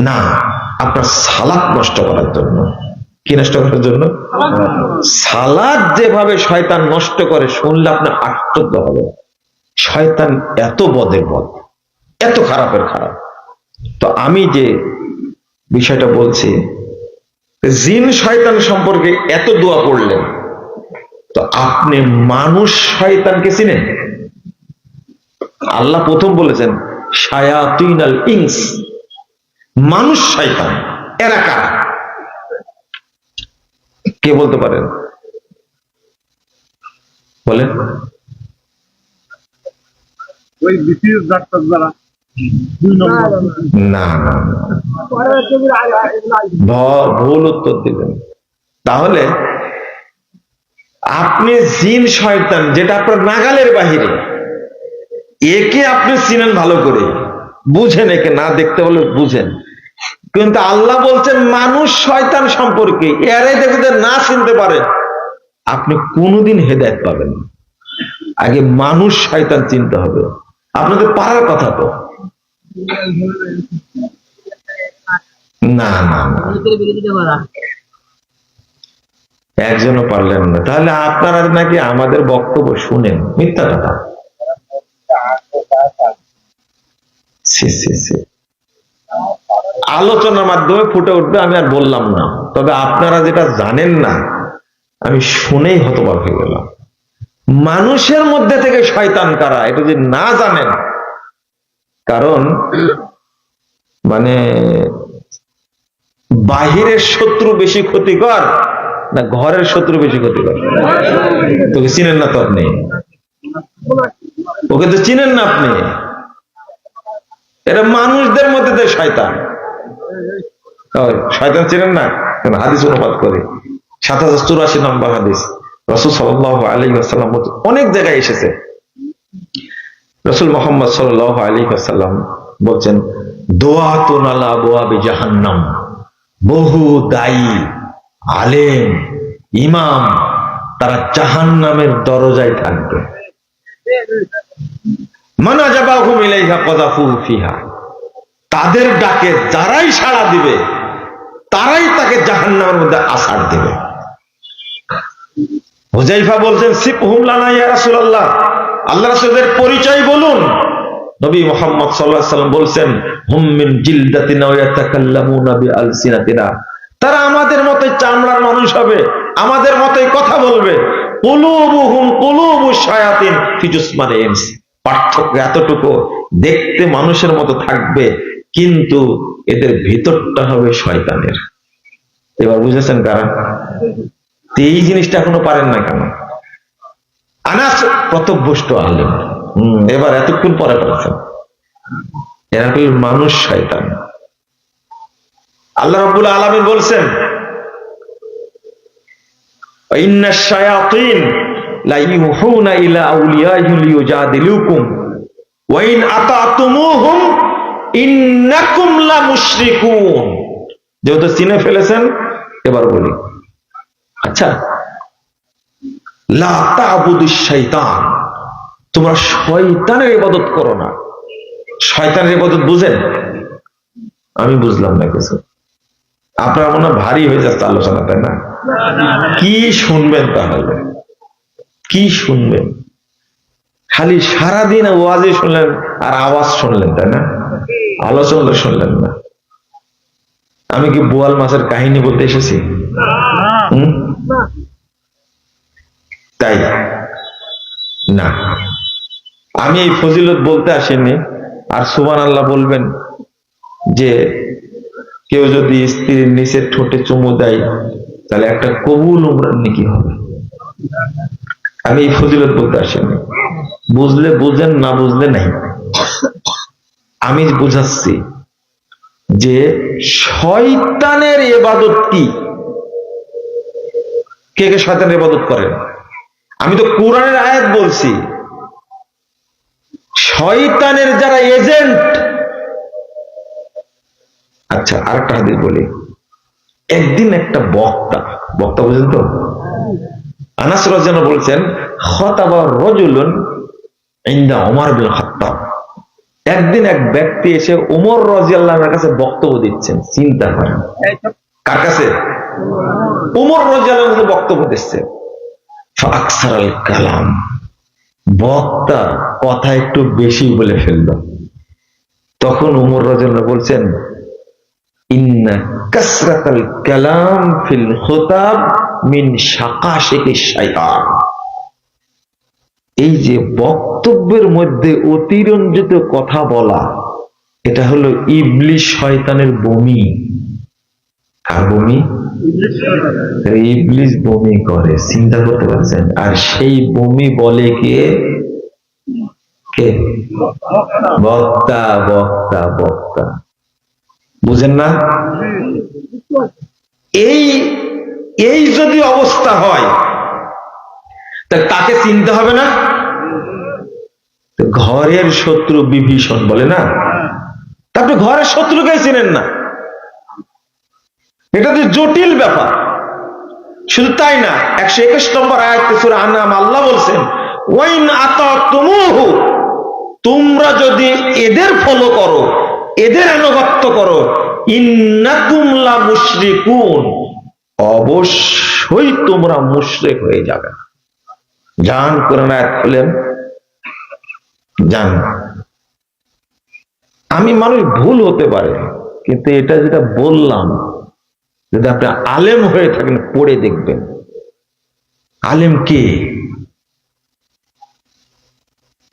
না আপনার সালাত নষ্ট করার জন্য। কি নষ্ট করার জন্য? সালাত যেভাবে শয়তান নষ্ট করে শুনলে আপনার আশ্চর্য হবে। শয়তান এত বদের বদ, এত খারাপের খারাপ। তো আমি যে বিষয়টা বলছি, জিন শয়তান সম্পর্কে এত দোয়া পড়লেন, তো আপনি মানুষ শয়তানকে চিনেন? আল্লাহ প্রথম বলেছেন শায়াতিনাল ইনস, মানুষ শয়তান। এরা কারা? কে বলতে পারেন? বলেন। ওই বিসিএস ডাক্তার যারা না না, ভুল উত্তর দিবেন। তাহলে আপনি জিন শয়তান যেটা আপনার নাগালের বাহিরে, একে আপনি চিনেন ভালো করে, বুঝেন, একে না দেখতে হলে বুঝেন। কিন্তু আল্লাহ বলছেন মানুষ শয়তান সম্পর্কে এরাই দেখতে না চিনতে পারে, আপনি কোনোদিন হেদায়েত পাবেন না। আগে মানুষ শয়তান চিনতে হবে। আপনাদের পারার কথা তো না না, একজনও পারলেন না। তাহলে আপনারা নাকি আমাদের বক্তব্য শুনেন? মিথ্যা কথা। আলোচনার মাধ্যমে ফুটে উঠবে, আমি আর বললাম না। তবে আপনারা যেটা জানেন না, আমি শুনেই হতবাক হয়ে গেলাম। মানুষের মধ্যে থেকে শয়তান কারা এটা যদি না জানেন, কারণ মানে বাহিরের শত্রু বেশি ক্ষতিকর না ঘরের শত্রু বেশি ক্ষতিকর? তোকে চিনেন না তো আপনি, ওকে তো চিনেন না আপনি। এটা মানুষদের মধ্যে থেকে শয়তান। শয়তান চিনেন না? হাদিস অনুবাদ করে ৭০৮৪ নম্বর হাদিস, রাসূল সাল্লাল্লাহু আলাইহি ওয়াসাল্লাম অনেক জায়গায় এসেছে। রাসূল মুহাম্মদ সাল্লাল্লাহু আলাইহি ওয়াসাল্লাম বলছেন দুআতুন আলা আবওয়াবি জাহান্নাম, বহু দায়ী আলেম ইমাম, তারা জাহান্নামের দরজায় থাকবে। মান আজাবাহুম ইলাইহা কাযাফু ফিহা, তাদের ডাকে যারাই সাড়া দিবে তারাই তাকে জাহান্নামের মধ্যে আছাড় দিবে। হুযায়ফা বলছেন, সিফহুম লানা ইয়া রাসূলুল্লাহ, আল্লাহর রাসূলের পরিচয় বলুন। নবী মুহাম্মদ সাল্লাল্লাহু আলাইহি ওয়াসাল্লাম বলছেন, হুম মিন জিলদাতিনা ওয়া ইয়াতাকাল্লামুনা বিআলসিনাতিনা, তারা আমাদের মতই চামড়ার মানুষ হবে, আমাদের মতই কথা বলবে। কুলুবুহুম কুলুবুশ শায়াতিন ফি জুসমানিল ইনস, পার্থক্য এতটুকু, দেখতে মানুষের মতো থাকবে কিন্তু এদের ভিতরটা হবে শয়তানের। এবার বুঝেছেন কারা? এই জিনিসটা এখনো পারেন না কেন? আনাস প্রত্যভ্যষ্ট আলেম, এবার এতক্ষণ পরে পাচ্ছেন, এরা হল মানুষ শয়তান। আল্লাহ রাব্বুল আলামিন বলছেন, ইন্নাশ শায়াতিন লা ইউহুনা ইলা আউলিয়াইহিম লিয়ুজাদিলুকুম ওয়া ইন আতাতুমুহুম ইন্নাকুম লা মুশরিকুন। যেহেতু চিনে ফেলেছেন এবার বলি, আচ্ছা, লা তা'বুদুশ শাইতান, তোমরা শয়তানের ইবাদত করো না। শয়তানের ইবাদত বুঝেন? আমি বুঝলাম না কিছু, আপনার মনে ভারী হয়ে যাচ্ছে আলোচনা, তাই না? কি শুনবেন তাহলে? কি শুনবেন? খালি সারাদিন ওয়াজে শুনলেন আর আওয়াজ শুনলেন, তাই না? আলোচনা শুনলেন না। আমি কি বোয়াল মাছের কাহিনী বলতে এসেছি? তাই না, আমি এই ফজিলত বলতে আসিনি। আর সুবহানাল্লাহ বলবেন যে কেউ যদি স্ত্রীর নিচের ঠোঁটে চুমু দেয় তাহলে একটা কবুল উমরার নেকি হবে। আমি এই ফজিলত বলতে আসিনি, বুঝলে বুঝেন, না বুঝলে নাই। আমি বুঝাচ্ছি যে শয়তানের ইবাদত কি, কে কে শয়তানের ইবাদত করেন? আমি তো কোরআনের আয়াত বলছি, শয়তানের যারা এজেন্ট। আচ্ছা, আরেকটা হাদিস বলি। একদিন একটা বক্তা বুঝেন তো, আনাস রাদিয়াল্লাহু আনহু বলছেন, খাতাবা রাজুলুন ইনদা ওমর বিন খাত্তাব, একদিন এক ব্যক্তি এসে ওমর রাদিয়াল্লাহু আনহুর কাছে বক্তব্য দিচ্ছেন। চিন্তা করেন, কার কাছে? ওমর রাদিয়াল্লাহু আনহু বক্তব্য দিচ্ছেন। ফাকসারাল কালাম, বক্তা কথা একটু বেশি বলে ফেলল। তখন ওমর রাদিয়াল্লাহু আনহু বলছেন, ইন্না কাসরাতাল কালাম ফিল খুতাব মিন শাকাশিকিশ শাইতান, এই যে বক্তব্যের মধ্যে অতিরঞ্জিত কথা বলা, এটা হলো ইবলিস শয়তানের বমি। আর বমি? ইবলিস বমি করে, চিন্তা করতে পারছেন? আর সেই বমি বলে কে? কে? বক্তা। বক্তা বক্তা বুঝেন না? এই যদি অবস্থা হয় তাকে চিনতে হবে না? ঘরের শত্রু বিভীষণ বলে না, তারপরে ঘরের শত্রুকে চিনেন না, এটা তো জটিল ব্যাপার। শুধু তাই না, 121 নম্বর আয়াতে সূরা আনআম আল্লাহ বলছেন, ওয়াইন আতাতুমুহু, তোমরা যদি এদের ফলো করো, এদের আনুগত্য করো, ইন্নাকুম লা মুশরিকুন, অবশ্যই তোমরা মুশরিক হয়ে যাবে। জান কোরআন আয়াত খুলেন, জান। আমি মানুষ ভুল হতে পারে, কিন্তু এটা যেটা বললাম, যদি আপনি আলেম হয়ে থাকেন পড়ে দেখবেন। আলেম কে?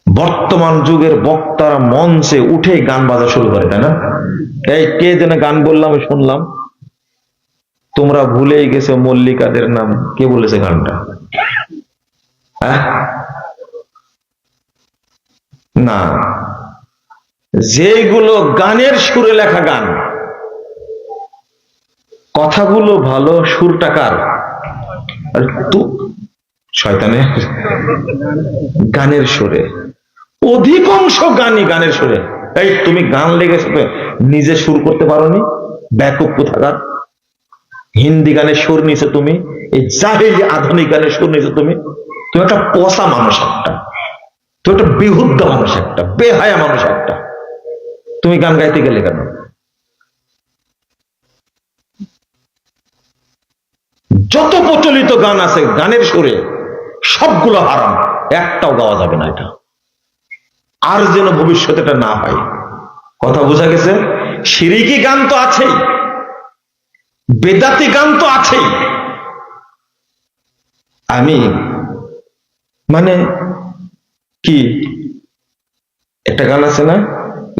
বর্তমান যুগের বক্তারা মঞ্চে উঠে গান বাজা শুরু করে, তাই না? এই কে যেন গান বললাম শুনলাম, তোমরা ভুলেই গেছো মল্লিকাদের নাম। কে বলেছে গানটা? হ্যাঁ, না, যেগুলো গানের সুরে লেখা গান, কথাগুলো ভালো, সুরটা কার? শয়তানের। গানের সুরে, অধিকাংশ গানই গানের সুরে। এই তুমি গান লেগেছো, নিজে সুর করতে পারোনি? ব্যাপক কোথাকার। হিন্দি গানের সুর নিছো তুমি, এই জাহেলি আধুনিক গানে শুনেছো তুমি? তুমি একটা পচা মানুষ, তুমি একটা বেহুদ্দা মানুষ, একটা বেহায়া মানুষ, তুমি গান গাইতে গেলে কেন? যত প্রচলিত গান আছে গানের সুরে সবগুলো হারাম, একটাও গাওয়া যাবে না। এটা আর যেন ভবিষ্যতে এটা না হয়। কথা বোঝা গেছে? শিরিকি গান তো আছেই, বেদাতি গান তো আছেই। আমি মানে কি একটা গান আছে না,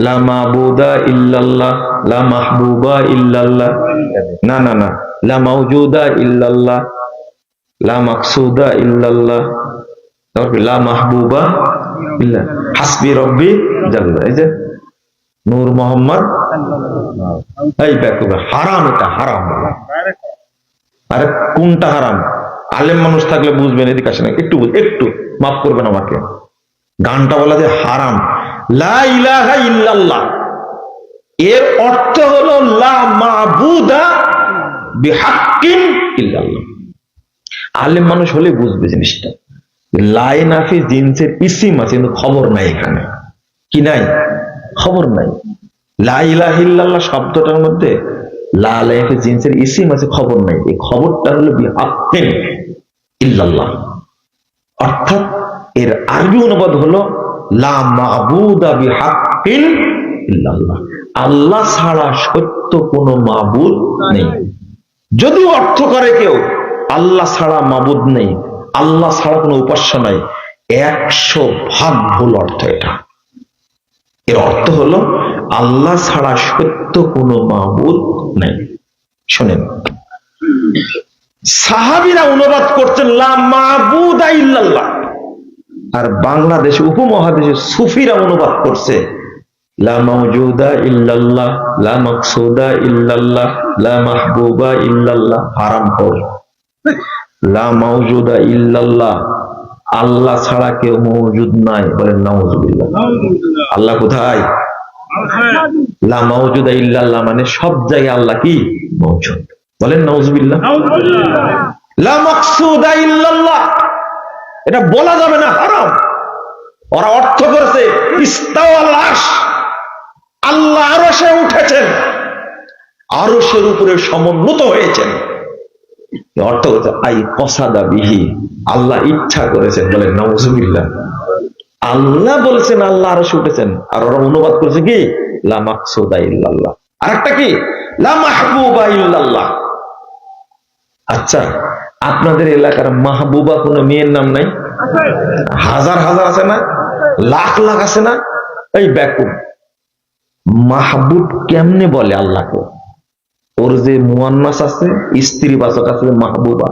লা মাবুদা ইল্লাল্লাহ লা মাহবুবা ইল্লাল্লাহ, না না না, লা মাওজুদা ইল্লাল্লাহ লা মাকসুদা ইল্লাল্লাহ, তারপর লা মাহবুবা ইল্লা হাসবি রব্বি জাল্লাহ। এই যে নূর মোহাম্মদ, এই ব্যাকুব হারাম, এটা হারাম। আরে কোনটা হারাম? আলেম মানুষ থাকলে বুঝবেন, এদিকে আসেন, একটু মাফ করবেন আমাকে। গানটা বলা যে হারাম, লা ইলাহা ইল্লাল্লাহ, এর অর্থ হলো লা মাবুদা বিহাক্কিন ইল্লাল্লাহ। আলেম মানুষ হলে বুঝবে জিনিসটা। লাই নাফি জিনসের ইসিম আছে, কিন্তু খবর নাই এখানে। কি নাই? খবর নাই। লা ইলাহা ইল্লাল্লাহ শব্দটার মধ্যে লা লাফি জিনসের ইসিম আছে, খবর নাই। এই খবরটা হলো বিহাক্কিন ইল্লাল্লাহ, অর্থাৎ এর আরবি অনুবাদ হলো লা মাবুদা বিহাক্কিন ইল্লাল্লাহ, আল্লাহ ছাড়া সত্য কোনো মাবুদ নেই। যদি অর্থ করে কেউ আল্লাহ ছাড়া মাবুদ নেই, আল্লাহ ছাড়া কোনো উপাস্য নাই, 100% ভুল অর্থ এটা। এর অর্থ হলো আল্লাহ ছাড়া সত্য কোনো মাবুদ নেই। শোনেন, সাহাবীরা অনুবাদ করছেন লা মাবুদা ইল্লাল্লাহ, আর বাংলাদেশে উপমহাদেশে সুফিরা অনুবাদ করছে লা মাওজুদা ইল্লাল্লাহ লা মাকসুদা ইল্লাল্লাহ লা মাহবুবা ইল্লাল্লাহ। হারাম কর। লা মাওজুদা ইল্লাল্লাহ, আল্লাহ ছাড়া কেউ মওজুদ নাই। বলেন নাউজুবিল্লাহ। আল্লাহ কোথায়? লা মাওজুদা ইল্লাল্লাহ মানে সব জায়গায় আল্লাহ কি? মওজুদ। বলেন নাউজুবিল্লাহ। লা মাকসুদা ইল্লাল্লাহ, এটা বলা যাবে না, হারাম। ওরা অর্থ করেছে ইস্তাওয়াল আরশ, আল্লাহ আরশে উঠেছেন, আরশের উপরে সমুন্নত হয়েছেন। অর্থ হচ্ছে আই কসাদা বিহি, আল্লাহ ইচ্ছা করেছেন। বলেন নাউজুবিল্লাহ। আল্লাহ বলেছেন আল্লাহ আরশে উঠেছেন, আর ওরা অনুবাদ করেছে কি লা মাকসুদা ইল্লাল্লাহ। আরেকটা কি লা মাহবুবা ইল্লাল্লাহ। আচ্ছা, আপনাদের এলাকার মাহবুবা কোনো মেয়ের নাম নাই? হাজার হাজার আছে না, লাখ লাখ আছে না? এই ব্যাকুব, মাহবুব কেমনে বলে আল্লাহকে? ওর যে মুয়ান্নাস আছে, স্ত্রী বাচক আছে মাহবুবা।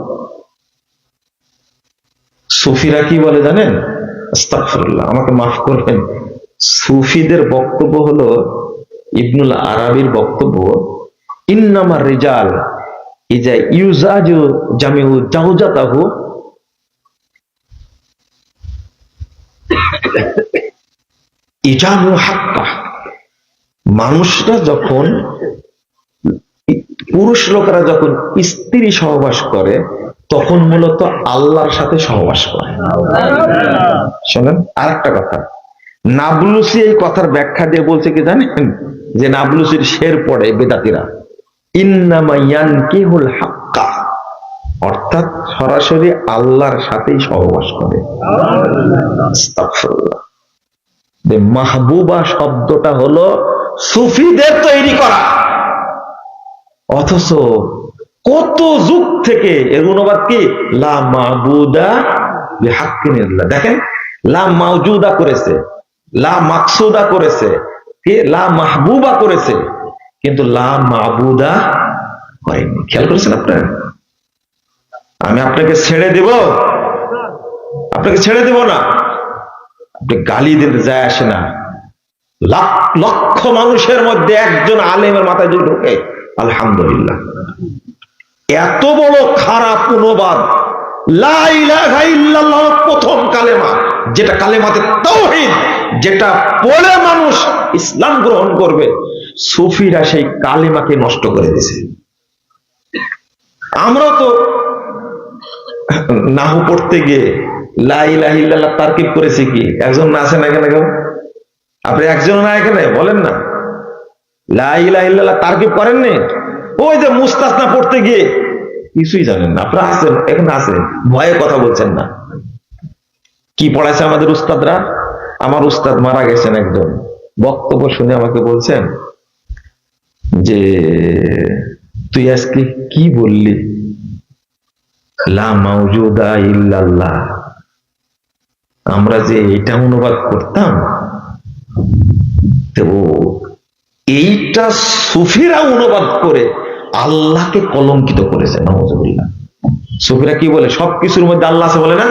সুফিরা কি বলে জানেন? আস্তাগফিরুল্লাহ, আমাকে মাফ করবেন। সুফিদের বক্তব্য হলো, ইবনুল আরাবির বক্তব্য, ইন্নামার রিজাল ইজা ইউজাজু জামিউ জাওজাতাহু ইজামু হাক্কা। মানুষরা যখন, পুরুষ লোকেরা যখন স্ত্রী সহবাস করে তখন মূলত আল্লাহর সাথে সহবাস করে। শোনেন আরেকটা কথা, নাবলুসি এই কথার ব্যাখ্যা দিয়ে বলছে কি জানেন? যে নাবলুসির শের পড়ে বেদাতিরা, ইন্নামা ইয়ানকিহুল হাক্কা, অর্থাৎ সরাসরি আল্লাহর সাথেই সহবাস করে। আস্তাগফিরুল্লাহ। মাহবুবা শব্দটা হলো সুফিদের তৈরি করা, অথচ কত যুগ থেকে এর অনুবাদ কি লা মাবুদা বিহাক্কিন ইল্লাল্লাহ। দেখেন, লা মাওজুদা করেছে, লা মাকসুদা করেছে, কি লা মাহবুবা করেছে, কিন্তু লা মাবুদা হয়নি। খেয়াল করেছেন আপনারা? আমি আপনাকে ছেড়ে দেব? আপনাকে ছেড়ে দেব না। আপনি গালি দিতে যায় আসে না, লাখ লক্ষ মানুষের মধ্যে একজন আলেমের মাথায় যদি ঢোকে আলহামদুলিল্লাহ। এত বড় খারাপ অনুবাদ, লা ইলাহা ইল্লাল্লাহ প্রথম কালেমা, যেটা কালেমাতে তাওহীদ, যেটা পড়ে মানুষ ইসলাম গ্রহণ করবে, সুফিরা সেই কালেমাকে নষ্ট করে দিয়েছে। আমরা তো নাহু পড়তে গিয়ে লা ইলাহা ইল্লাল্লাহ তারকিব করেছে কি? একজন না আছেন এখানে কেউ? আপনি একজন না এখানে বলেন না লা ইলাহা ইল্লাল্লাহ তারকিব করেননি? ওই যে মুস্তাসনা পড়তে গিয়ে কিছুই জানেন না। আপনারা আছেন এখানে, আছেন, ভয়ে কথা বলছেন না। কি পড়াইছে আমাদের উস্তাদরা? আমার উস্তাদ মারা গেছেন একজন, বক্তব্য শুনে আমাকে বলছেন যে তুই আজকে কি বললি, লা মাউজুদা ইল্লাল্লাহ। আমরা যে এটা অনুবাদ করতাম, তো এইটা সুফিরা অনুবাদ করে আল্লাহকে কলঙ্কিত করেছে। নাউজুবিল্লাহ। সুফিরা কি বলে? সবকিছুর মধ্যে আল্লাহ আছে বলে না?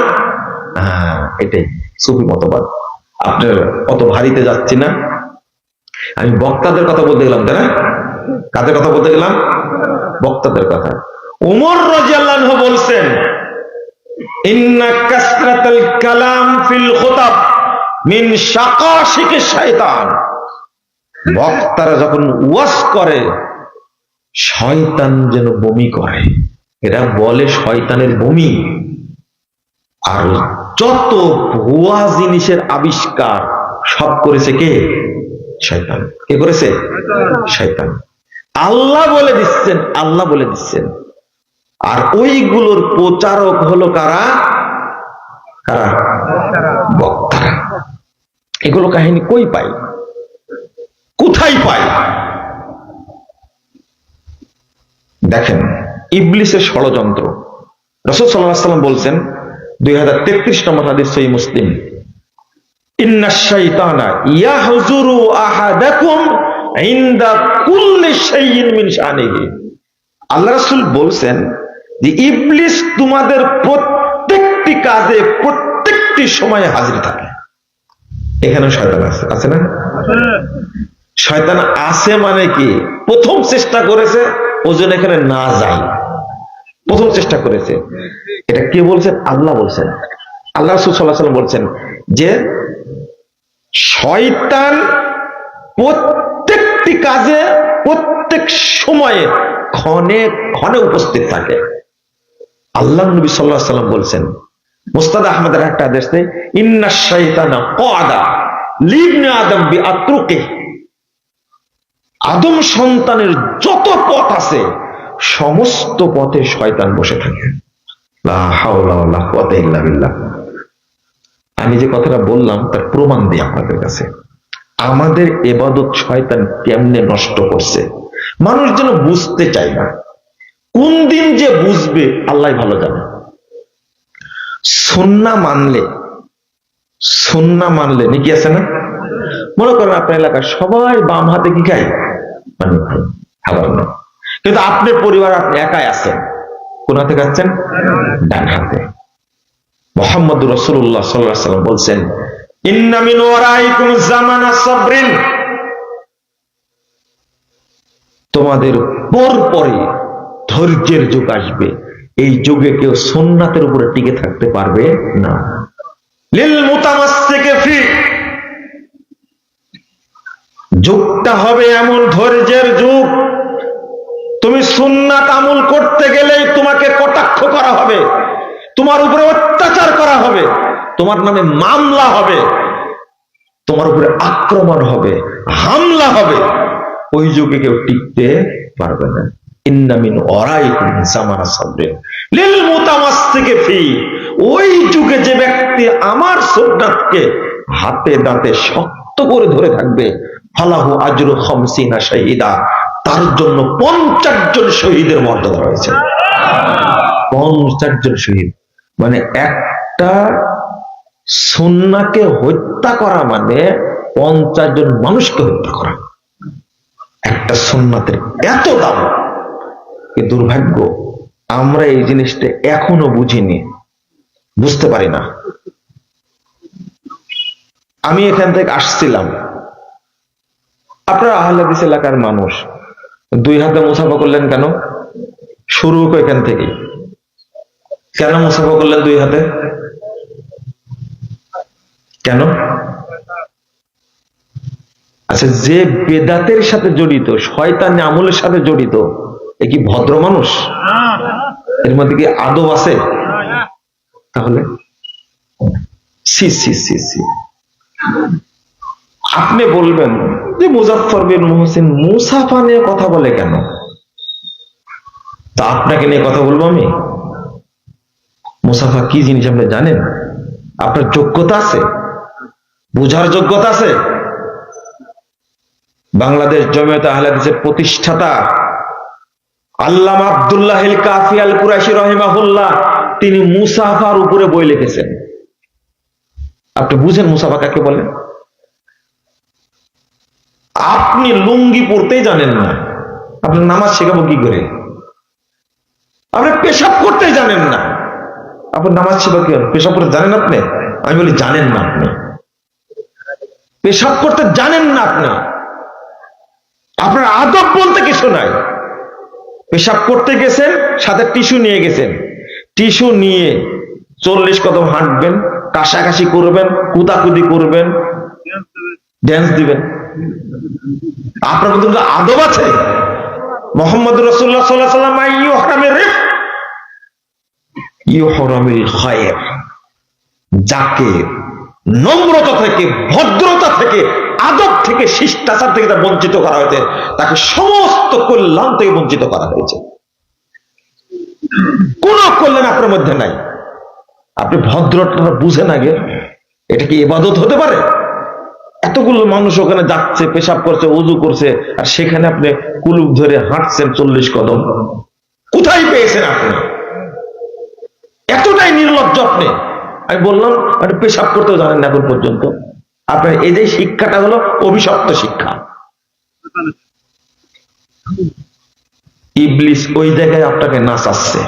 হ্যাঁ, এটাই সুফি মতবাদ। আপনার অত ভারীতে যাচ্ছি না, আমি বক্তাদের কথা বলতে গেলাম, তাই না? কাদের কথা বলতে গেলাম? বক্তাদের কথা। উমর রাদিয়াল্লাহু আনহু বলছেন, ইন্না কাসরাতাল কালাম ফিল খুতাব মিন শাকাশিকি শাইতান। বক্তারা যখন ওয়াজ করে শয়তান যেন বমি করে, এরা বলে শয়তানের বমি। আর যত ভুয়া জিনিসের আবিষ্কার সব করেছে কে? শয়তান। কে করেছে? শয়তান। আল্লাহ বলে দিচ্ছেন, আল্লাহ বলে দিচ্ছেন। আর ওইগুলোর প্রচারক হলো কারা? কারা? বক্তারা। এগুলো কাহিনী কই পাই, কোথায় পাই? দেখেন, ইবলিসের ষড়যন্ত্র। রাসূল সাল্লাল্লাহু আলাইহি ওয়াসাল্লাম বলছেন 2033 নম্বর হাদিস, সহিহ মুসলিম, ইন্নাশ শাইতানা ইয়াহজুরু আহাদাকুম ইনদা কুল্লি শাইইন মিন শানিহি। আল্লাহ রাসূল বলছেন যে ইবলিস তোমাদের প্রত্যেকটি কাজে প্রত্যেকটি সময়ে হাজির থাকে। এখানে শয়তান আছে, আছে না? শয়তান আছে মানে কি? প্রথম চেষ্টা করেছে ওজন এখানে না যায়, প্রথম চেষ্টা করেছে। এটা কে বলছেন? আল্লাহ বলছেন। আল্লাহ রাসূল সাল্লাল্লাহু আলাইহি ওয়াসাল্লাম বলছেন যে শয়তান প্রত্যেকটি কাজে প্রত্যেক সময়ে ক্ষণে ক্ষণে উপস্থিত থাকে। আল্লাহ নবী সাল্লাল্লাহু আলাইহি ওয়াসাল্লাম বলছেন, মুসনাদ আহমদের একটা হাদিসে, ইন্নাশ শাইতানা ক্বাদা লিবনি আদম বিআতরুকিহি। আদম সন্তানের যত পথ আছে সমস্ত পথে শয়তান বসে থাকে। লা হাওলা ওয়ালা কুওয়াতা ইল্লা বিল্লাহ। আমি যে কথাটা বললাম তার প্রমাণ দিই আপনাদের কাছে। আমাদের ইবাদত শয়তান কেমনে নষ্ট করছে, মানুষ যেন বুঝতে চায় না। কোন দিন যে বুঝবে আল্লাহ ভালো জানে। সুন্নাহ মানলে নাকি আছে না? মনে করেন আপনার এলাকার সবাই বাম হাতে কি খায়? মানে খাবার না, কিন্তু আপনার পরিবার আপনি একাই আছেন, কোন হাতে খাচ্ছেন? ডান হাতে। মুহাম্মদুর রাসূলুল্লাহ সাল্লাল্লাহু আলাইহি ওয়াসাল্লাম বলছেন, ইন্না মিন ওয়ারাইকুম জামানা সাবরিন। তোমাদের পরপরই ধৈর্যের যুগ আসবে। এই যুগে কেউ সুন্নাতের উপরে টিকে থাকতে পারবে না। লিল মুতামাসসিকি ফি। যুগটা হবে এমন ধৈর্যের যুগ, তুমি সুন্নাত আমল করতে গেলেই তোমাকে কটাক্ষ করা হবে, তোমার উপরে অত্যাচার করা হবে, তোমার নামে মামলা হবে, তোমার উপরে আক্রমণ হবে, হামলা হবে। ওই যুগে কেউ টিকতে পারবে না। ইন্না মিন ওয়ারাইকুম জামানা সাবরিন লিল মুতামাসসিকি ফি। ওই যুগে যে ব্যক্তি আমার সুন্নাতকে হাতে দাঁতে শক্ত করে ধরে থাকবে, ফালাহু আজরু 50 শাহীদা, তার জন্য 50 জন শহীদের মর্যাদা রয়েছে। 50 জন শহীদ মানে একটা সুন্নাহকে হত্যা করা মানে 50 জন মানুষকে হত্যা করা। একটা সুন্নাতের এত দাম। কি দুর্ভাগ্য, আমরা এই জিনিসটা এখনো বুঝিনি, বুঝতে পারি না। আমি এখান থেকে আসছিলাম, আপনারা আহলে হাদিস এলাকার মানুষ, 2 হাতে মুসাফা করলেন কেন? শুরু এখান থেকে। কেন মুসাফা করলেন 2 হাতে? কেন? আচ্ছা, যে বেদাতের সাথে জড়িত, শয়তানি আমলের সাথে জড়িত, এ কি ভদ্র মানুষ? এর মধ্যে কি আদব আছে? তাহলে সি সি সি সি আপনি বলবেন যে মুজাফফর বিন মুহসিন মুসাফা নিয়ে কথা বলে কেন? তা আপনাকে নিয়ে কথা বলবো আমি? মুসাফা কি জিনিস আপনি জানেন? আপনার যোগ্যতা আছে? বুঝার যোগ্যতা আছে? বাংলাদেশ জমিয়তে আহলে হাদিসের প্রতিষ্ঠাতা আল্লামা আব্দুল্লাহ আল কাফি আল কুরাইশি রাহিমাহুল্লাহ তিনি মুসাফার উপরে বই লিখেছেন। আপনি বুঝেন মুসাফা কাকে বলে? আপনি লুঙ্গি পরতেই জানেন না, আপনার নামাজ শেখাবো কি করে? আপনি পেশাব করতেই জানেন না, আপনার নামাজ শেখাবো কি করে? পেশাব করতে জানেন আপনি? আমি বলি জানেন না, আপনি পেশাব করতে জানেন না, আপনার আদব বলতে কিছু নাই। পেশাব করতে গেছেন, সাথে টিস্যু নিয়ে গেছেন, টিস্যু নিয়ে 40 কদম হাঁটবেন, কাশাকাশি করবেন, কুদাকুদি করবেন, ড্যান্স দিবেন। আপনার মধ্যে আদব আছে? মুহাম্মদ রাসূলুল্লাহ সাল্লাল্লাহু আলাইহি ওয়াসাল্লাম ইউহরামির রিফ ইউহরামিল খায়র, যাকে নম্রতা থেকে, ভদ্রতা থেকে, আদব থেকে, শিষ্টাচার থেকে বঞ্চিত করা হয়েছে, তাকে সমস্ত কল্যাণ থেকে বঞ্চিত করা হয়েছে। কোন কল্যাণ আপনার মধ্যে নাই। আপনি ভদ্রতা বুঝেন আগে, এটা কি ইবাদত হতে পারে? এতগুলো মানুষ ওখানে যাচ্ছে, পেশাব করছে, ওযু করছে, আর সেখানে আপনি কুলুপ ধরে হাঁটছেন 40 কদম। কোথায় পেয়েছেন আপনি? এতটাই নির্লজ্জ আপনি। আমি বললাম আপনি পেশাব করতেও জানেন না এখন পর্যন্ত। আপনার এই যে শিক্ষাটা হলো অভিশপ্ত শিক্ষা। ইবলিস ওই জায়গায় আপনাকে নাচাচ্ছে।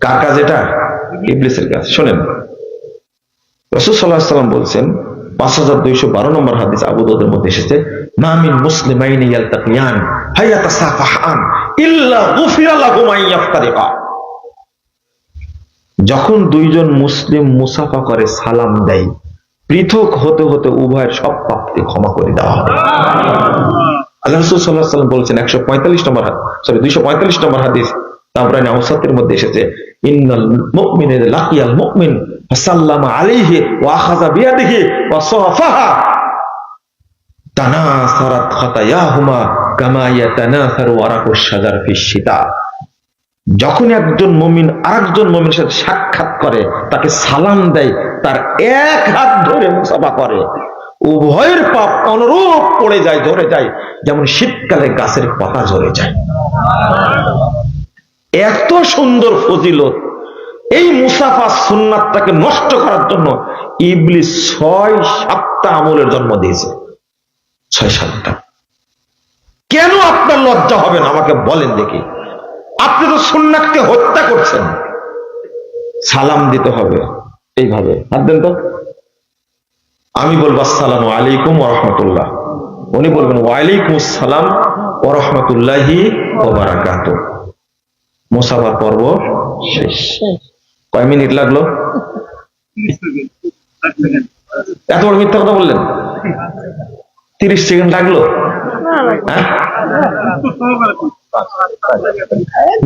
কার কাজ এটা? ইবলিসের কাজ। শোনেন, রাসূল সাল্লাল্লাহু আলাইহি ওয়াসাল্লাম বলছেন, 5212 নম্বর হাদিস আবু দাউদের মধ্যে এসেছে, মা মিন মুসলিমাইনি ইয়ালতাকিয়ান ফায়াতাসাফাহান ইল্লা গুফিরা লাহুমা ইয়াফতারিকা। যখন দুইজন মুসলিম মুসাফা করে, সালাম দেয়, পৃথক হতে হতে উভয়ের সব পাপকে ক্ষমা করে দেওয়া হবে। আল্লাহ রাসূল সাল্লাল্লাহু আলাইহি ওয়াসাল্লাম বলেছেন 245 নম্বর হাদিস তাবরানী আওসাতের মধ্যে এসেছে, ইন্নাল মুমিনা লাকিয়াল মুমিন ফাসাল্লামা আলাইহি ওয়া আখাযা বিয়াদিহি ওয়া সাফাহা তানাসারাত খাতায়াহুমা কামা ইয়াতানাসারু ওয়ারাকুশ শাজার ফিশ শিতা। যখন একজন মুমিন আরেকজন মুমিনের সাথে সাক্ষাৎ করে, তাকে সালাম দেয়, তার এক হাত ধরে মুসাফা করে, উভয়ের পাপ অনুরূপ পড়ে যায়, ধরে যায়, যেমন শীতকালে গাছের পাতা ঝরে যায়। এত সুন্দর ফজিলত। এই মুসাফা সুন্নাতটাকে নষ্ট করার জন্য ইবলিস 6-7টা আমলের জন্ম দিয়েছে। 6-7টা। কেন আপনার লজ্জা হবে না আমাকে বলেন দেখি? আপনি তো সুন্নাতকে হত্যা করছেন। সালাম দিতে হবে এইভাবে, হাত দেন তো। আমি বলবো আসসালামু আলাইকুম ওয়া রাহমাতুল্লাহ, উনি বলবেন ওয়া আলাইকুমুস সালাম ওয়া রাহমাতুল্লাহি ওয়া বারাকাতুহু। মুসাফার পর্ব শেষ। কয় মিনিট লাগলো? এত বড় মিথ্যা কথা বললেন? 30 সেকেন্ড লাগলো?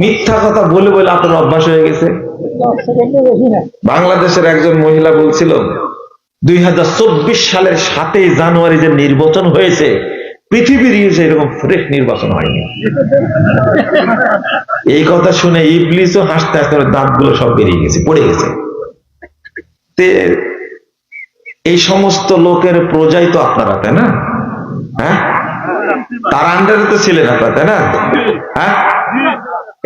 মিথ্যা কথা বলে বলে আপনার অভ্যাস হয়ে গেছে। বাংলাদেশের একজন মহিলা বলছিল 2024 সালের 7 জানুয়ারি যে নির্বাচন হয়েছে, পৃথিবীর এরকম ফ্রেশ নির্বাচন হয়নি। এই কথা শুনে ইবলিসও হাসতে হাসতে দাঁতগুলো সব বেরিয়ে গেছে, পড়ে গেছে। এই সমস্ত লোকের প্রজাই তো আপনারা, তাই না? হ্যাঁ, তার আন্ডারে তো ছিলেন আপনারা, তাই না? হ্যাঁ,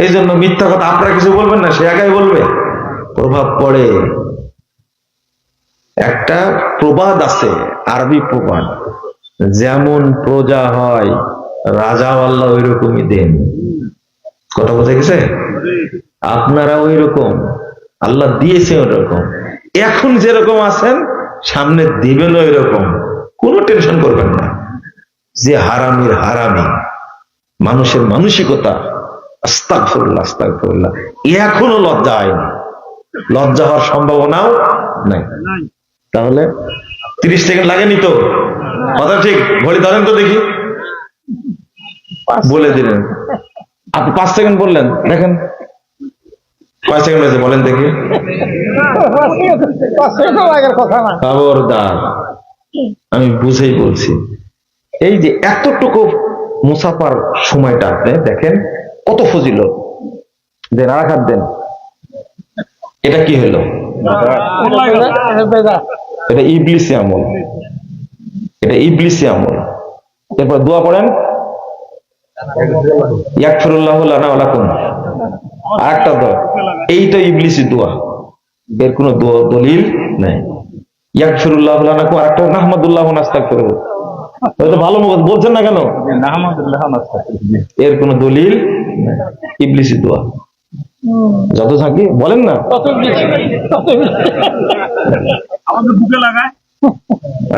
এই জন্য মিথ্যা কথা আপনারা কিছু বলবেন না, সে আগে বলবে, প্রভাব পড়ে। একটা প্রবাদ আছে, আরবি প্রবাদ, যেমন প্রজা হয় রাজাও আল্লাহ ওই রকমই দেন। কথা বোঝা গেছে? আপনারা ওই রকম, আল্লাহ দিয়েছে ওই রকম। এখন যেরকম আছেন সামনে দিবেন ওই রকম, কোনো টেনশন করবেন না। যে হারামির হারামি, মানুষের মানসিকতা, আস্তাগফিরুল্লাহ আস্তাগফিরুল্লাহ, এখনো লজ্জা হয়নি, লজ্জা হওয়ার সম্ভাবনাও নাই। তাহলে 30 সেকেন্ড লাগেনি তো? কথা ঠিক? ঘড়ি ধরেন তো দেখি। বলে দিলেন আপনি 5 সেকেন্ড বললেন, দেখেন কয় সেকেন্ড হয়েছে বলেন দেখি? খবরদার, আমি বুঝেই বলছি। এই যে এতটুকু মুসাফার সময়টা আপনি দেখেন কত ফজিলত। দেন আর হাত দেন। এটা কি হলো? এটা ইবলিসি আমল, এটা ইবলিসি আমল। এরপর দোয়া করেন, ইয়াগফিরুল্লাহু লানা ওয়া লাকুম। আরেকটা দোয়া, এইটা ইবলিসি দোয়া, এর কোনো দলিল নাই। ইয়াগফিরুল্লাহু লানা, আরেকটা নাহমাদুল্লাহ ওয়া নাস্তাগফিরুহু। তো ভালো মত বলছেন না কেন? এর কোনো দলিল নাই, ইবলিসি দোয়া। যত থাকি বলেন না,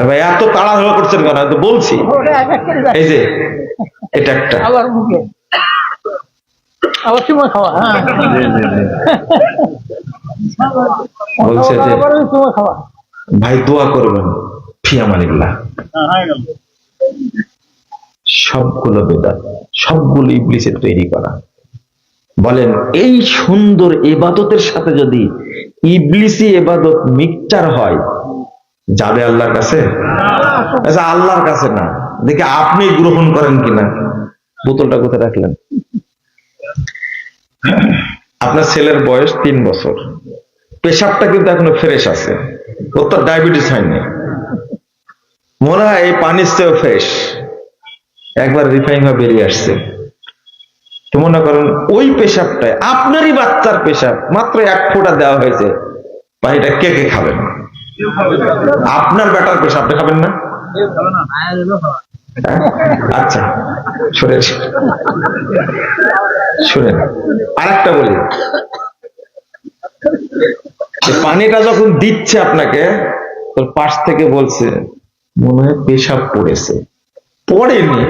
ভাই এত তাড়াহুড়ো করছেন কেন? তো বলছি, এই যে এটা একটা বলছে যে ভাই দোয়া করবেন, ফিয়ামানিল্লাহ। সবগুলো বেদাত, সবগুলো ইবলিসের তৈরি করা। বলেন এই সুন্দর ইবাদতের সাথে যদি ইবলিসি ইবাদত মিক্সচার হয়, যাবে আল্লাহর কাছে? আচ্ছা, আল্লাহর কাছে না, দেখে আপনি গ্রহণ করেন কিনা। বোতলটা কোথায় রাখলেন? আপনার ছেলের বয়স 3 বছর, পেশাবটা কিন্তু এখনো ফ্রেশ আছে, ওর তো ডায়াবেটিস হয়নি, মনে হয় এই পানির চেয়েও ফ্রেশ, একবার রিফাইন হয়ে বেরিয়ে আসছে। তো মনে করেন ওই পেশাবটায় আপনারই বাচ্চার পেশাব মাত্র 1 ফোঁটা দেওয়া হয়েছে, পানিটা কে কে খাবেন? আপনার বেটার পেশাব আপনি খাবেন না? আচ্ছা শুনেন, শুনেন আরেকটা বলি, পানিটা যখন দিচ্ছে আপনাকে, তোর পাশ থেকে বলছে মনে হয় পেশাব পড়েছে, পড়েনি,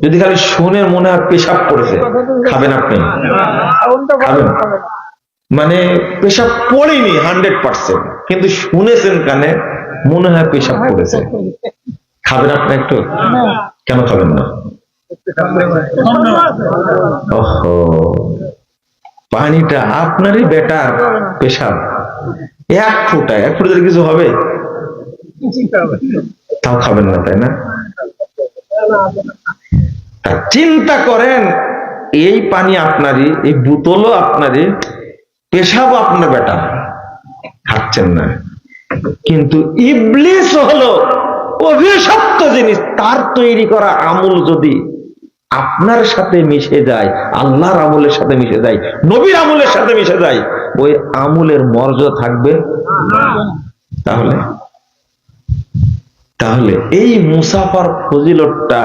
যদি খালি শুনে মনে হয় পেশাব পড়েছে, খাবেন আপনি? খাবেন? মানে পেশাব পড়েনি 100%, কিন্তু শুনেছেন কানে মনে হয় পেশাব পড়েছে, খাবেন আপনি একটু? কেন খাবেন না? ওহো, পানিটা আপনারই বেটার পেশাব, 1 ফোঁটা কিছু হবে, তাও খাবেন না, তাই না? চিন্তা করেন, এই পানি আপনারই, এই বোতলও আপনারই, পেশাবও আপনার বেটা, খাচ্ছেন না। কিন্তু ইবলিস হলো অভিশপ্ত জিনিস, তার তৈরি করা আমল যদি আপনার সাথে মিশে যায়, আল্লাহর আমলের সাথে মিশে যায়, নবীর আমলের সাথে মিশে যায়, ওই আমলের মর্যাদা থাকবে? তাহলে তাহলে এই মুসাফার ফজিলতটা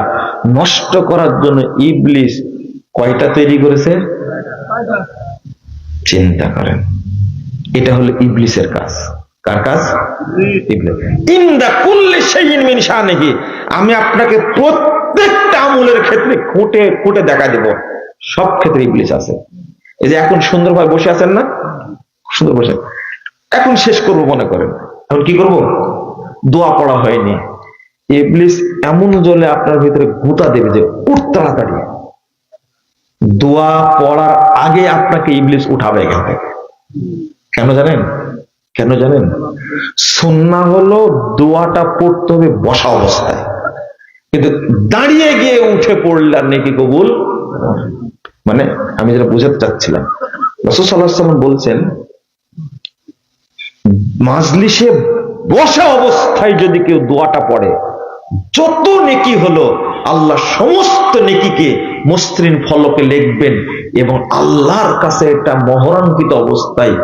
নষ্ট করার জন্য ইবলিস কয়টা তৈরি করেছে? চিন্তা করেন, এটা হলো ইবলিসের কাজ। কার কাজ? ইনদা কুল্লি শাইইন মিন শানিহি, আমি আপনাকে প্রত্যেকটা আমলের ক্ষেত্রে খুঁটে খুঁটে দেখা দেব, সব ক্ষেত্রে ইবলিস আছে। এই যে এখন সুন্দরভাবে বসে আছেন না, সুন্দর বসে, এখন শেষ করব মনে করেন, এখন কি করব? দোয়া পড়া হয়নি, ইবলিস এমন জলে আপনার ভিতরে গুঁতা দেবে যে উঠ তাড়াতাড়ি। দোয়া পড়ার আগে আপনাকে ইবলিস উঠাবে এখান থেকে। কেন জানেন? কেন জানেন? সুন্নাহ হলো দোয়াটা পড়তে হবে বসা অবস্থায়, কিন্তু দাঁড়িয়ে গিয়ে উঠে পড়লে আর নেকি কবুল। মানে আমি যেটা বুঝাতে চাচ্ছিলাম, রাসূল সাল্লাল্লাহু আলাইহি ওয়াসাল্লাম বলছেন, মাজলিসে বসা অবস্থায় যদি কেউ দোয়াটা পড়ে, যত নেকি হলো আল্লাহ সমস্ত নেকিকে মসৃণ ফলকে লিখবেন এবং আল্লাহর কাছে এটা মোহরাঙ্কিত অবস্থায়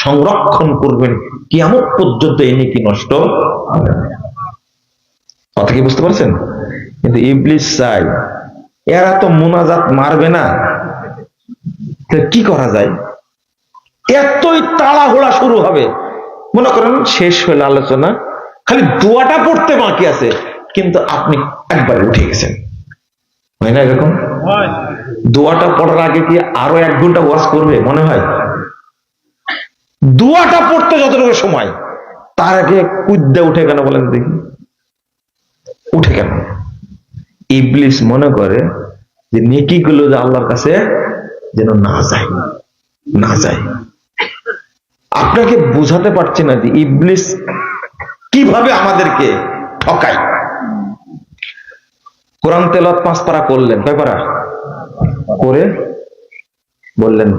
সংরক্ষণ করবেন, কিয়ামত পর্যন্ত এই নেকি নষ্ট হবে না। কথা কি বুঝতে পারছেন? কিন্তু ইবলিস চাই, এরা তো মুনাজাত মারবে না, কি করা যায়? এতই তাড়াহুড়া শুরু হবে, মনে করেন শেষ হলো আলোচনা, খালি দোয়াটা পড়তে বাকি আছে, কিন্তু আপনি একবার উঠে গেছেন, হয় না এরকম? দোয়াটা পড়ার আগে কি আরো 1 ঘন্টা ওয়াজ করবে মনে হয়? দোয়াটা পড়তে যতটুকু সময়, তার আগে কুদ্দা উঠে কেন বলেন দেখি? উঠে কেন? ইবলিস মনে করে যে নেকিগুলো যে আল্লাহর কাছে যেন না যায়, না যায়। আপনাকে বুঝাতে পারছি না যে ইবলিস কিভাবে আমাদেরকে ঠকায়। কোরআন তেলাওয়াত 5 পারা করলেন, কয় পারা করে বললেন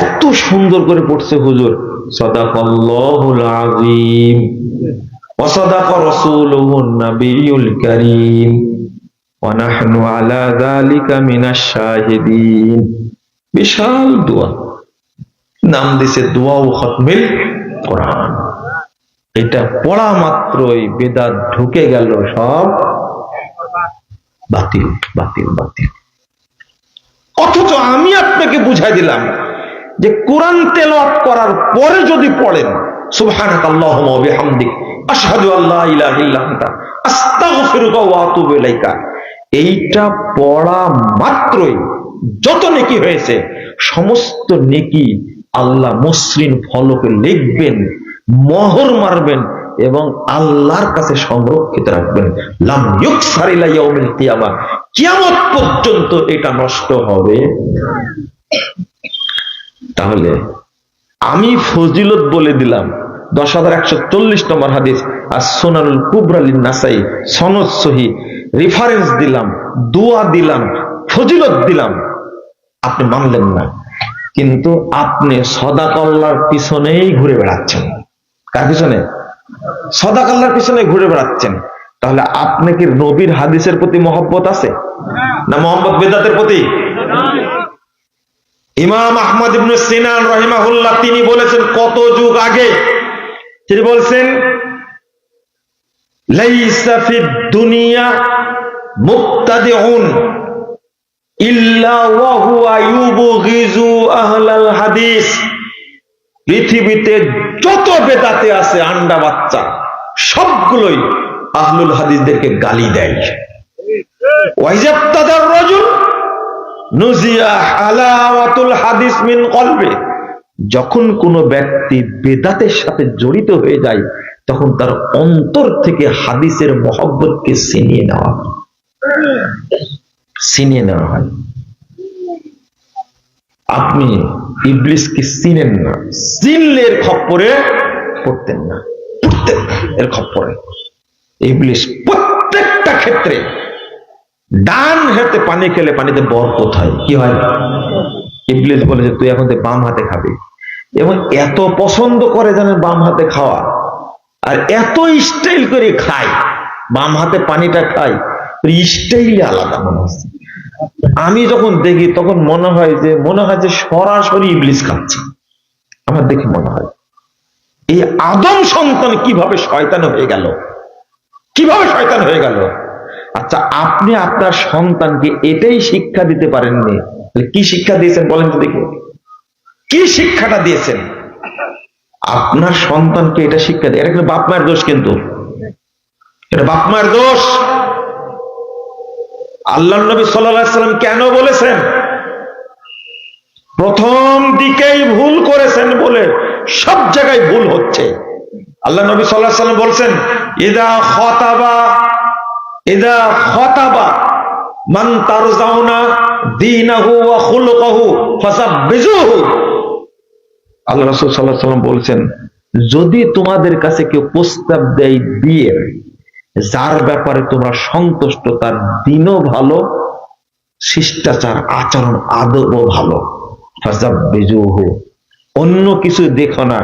এত সুন্দর করে পড়ছে হুজুর, সাদাকাল্লাহুল আযীম ওয়া সাদাকা রাসূলুহুন নাবিয়্যুল কারীম ওয়া নাহনু আলা যালিকা মিনাশ শাহিদিন। বিশাল দোয়া, নাম দিছে দোয়া ও খতমিল কোরআন। এটা পড়া মাত্রই বেদাত ঢুকে গেল, সব বাতিল বাতিল বাতিল। অথচ আমি আপনাকে বুঝাই দিলাম যে কোরআন তেলাওয়াত করার পরে যদি পড়েন সুবহানাকাল্লাহুম্মা ওয়া বিহামদিক আশহাদু আল্লা ইলাহা ইল্লা আনতা আস্তাগফিরুকা ওয়া আতুবু ইলাইকা, এইটা পড়া মাত্রই যত নেকি হয়েছে সমস্ত নেকি আল্লাহ মসৃণ ফলকে লিখবেন, মোহর মারবেন এবং আল্লাহর কাছে সংরক্ষিত রাখবেন। লাম ইউকসার ইলা ইয়াউমিল কিয়ামা, কিয়ামত পর্যন্ত এটা নষ্ট হবে। তাহলে আমি ফজিলত বলে দিলাম 10,140 নম্বর হাদিস আর সুনানুল কুবরা লিন নাসাই, সনদ সহিহ, রেফারেন্স দিলাম, দোয়া দিলাম, ফজিলত দিলাম, আপনি মানলেন না। কিন্তু আপনি সাদাকাল্লাহর পিছনেই ঘুরে বেড়াচ্ছেন। কার পিছনে? সাদাকাল্লাহর পিছনে ঘুরে বেড়াচ্ছেন। তাহলে আপনি কি নবীর হাদিসের প্রতি মহব্বত আছে না মোহাম্মদ বেদাতের প্রতি? ইমাম আহমদ ইবনে সিনান রাহিমাহুল্লাহ তিনি বলেছেন কত যুগ আগে, তিনি বলছেন লাইসা ফিদ দুনিয়া মুবতাদিউন ইল্লা ওয়া হুয়া ইউবগিজু আহলাল হাদিস। পৃথিবীতে যত বেদাতে আছে আন্ডা বাচ্চা সবগুলোই আহলুল হাদিসদেরকে গালি দেয়। ওয়াইজাবতাদার রাজুল নুজিয়া হালাওয়াতুল হাদিস মিন কলবে, যখন কোনো ব্যক্তি বেদাতের সাথে জড়িত হয়ে যায় তখন তার অন্তর থেকে হাদিসের মহব্বতকে ছিনিয়ে নেওয়া হয়। আপনি ইবলিসকে চিনেন না, চিনলে এর খপ্পরে পড়তেন না, এর খপ্পরে। ইবলিস প্রত্যেকটা ক্ষেত্রে ডান হাতে পানি খেলে পানিতে বরকত হয়। কি হয়? ইবলিস বলে যে তুই এখন বাম হাতে খাবি, এবং এত পছন্দ করে জানেন বাম হাতে খাওয়া, আর এত স্টাইল করে খায়, বাম হাতে পানিটা খায়, স্টাইল আলাদা মনে হচ্ছে। আমি যখন দেখি তখন মনে হয় যে সরাসরি ইবলিস খাচ্ছে। আমার দেখে মনে হয় এই আদম সন্তান কিভাবে শয়তান হয়ে গেল, কিভাবে শয়তান হয়ে গেল। আচ্ছা, আপনি আপনার সন্তানকে এটাই শিক্ষা দিতে পারেননি, কি শিক্ষা দিয়েছেন বলেন তো দেখি? কি শিক্ষাটা দিয়েছেন? আপনার সন্তানকে এটা শিক্ষা দিয়ে, এটা কিন্তু বাপ মায়ের দোষ, কিন্তু এটা বাপ মায়ের দোষ। আল্লাহর নবী সাল্লাল্লাহু আলাইহি ওয়াসাল্লাম কেন বলেছেন প্রথম দিকেই ভুল করেছেন বলে সব জায়গায় ভুল হচ্ছে। আল্লাহ নবী সাল্লাল্লাহু আলাইহি ওয়াসাল্লাম বলছেন ইদা খাতাবা মান তারজাউনা দীনাহু ওয়া খুলুকাহু ফাসাব্বিজুহু। আল্লাহ রাসূল সাল্লাল্লাহু আলাইহি ওয়াসাল্লাম বলছেন যদি তোমাদের কাছে কেউ প্রস্তাব দেয় বিয়ের, যার ব্যাপারে তোমরা সন্তুষ্ট, তার দিনও ভালো, শিষ্টাচার আচরণ আদবও ভালো, ফাসাব্বিজুহু, অন্য কিছু দেখো না,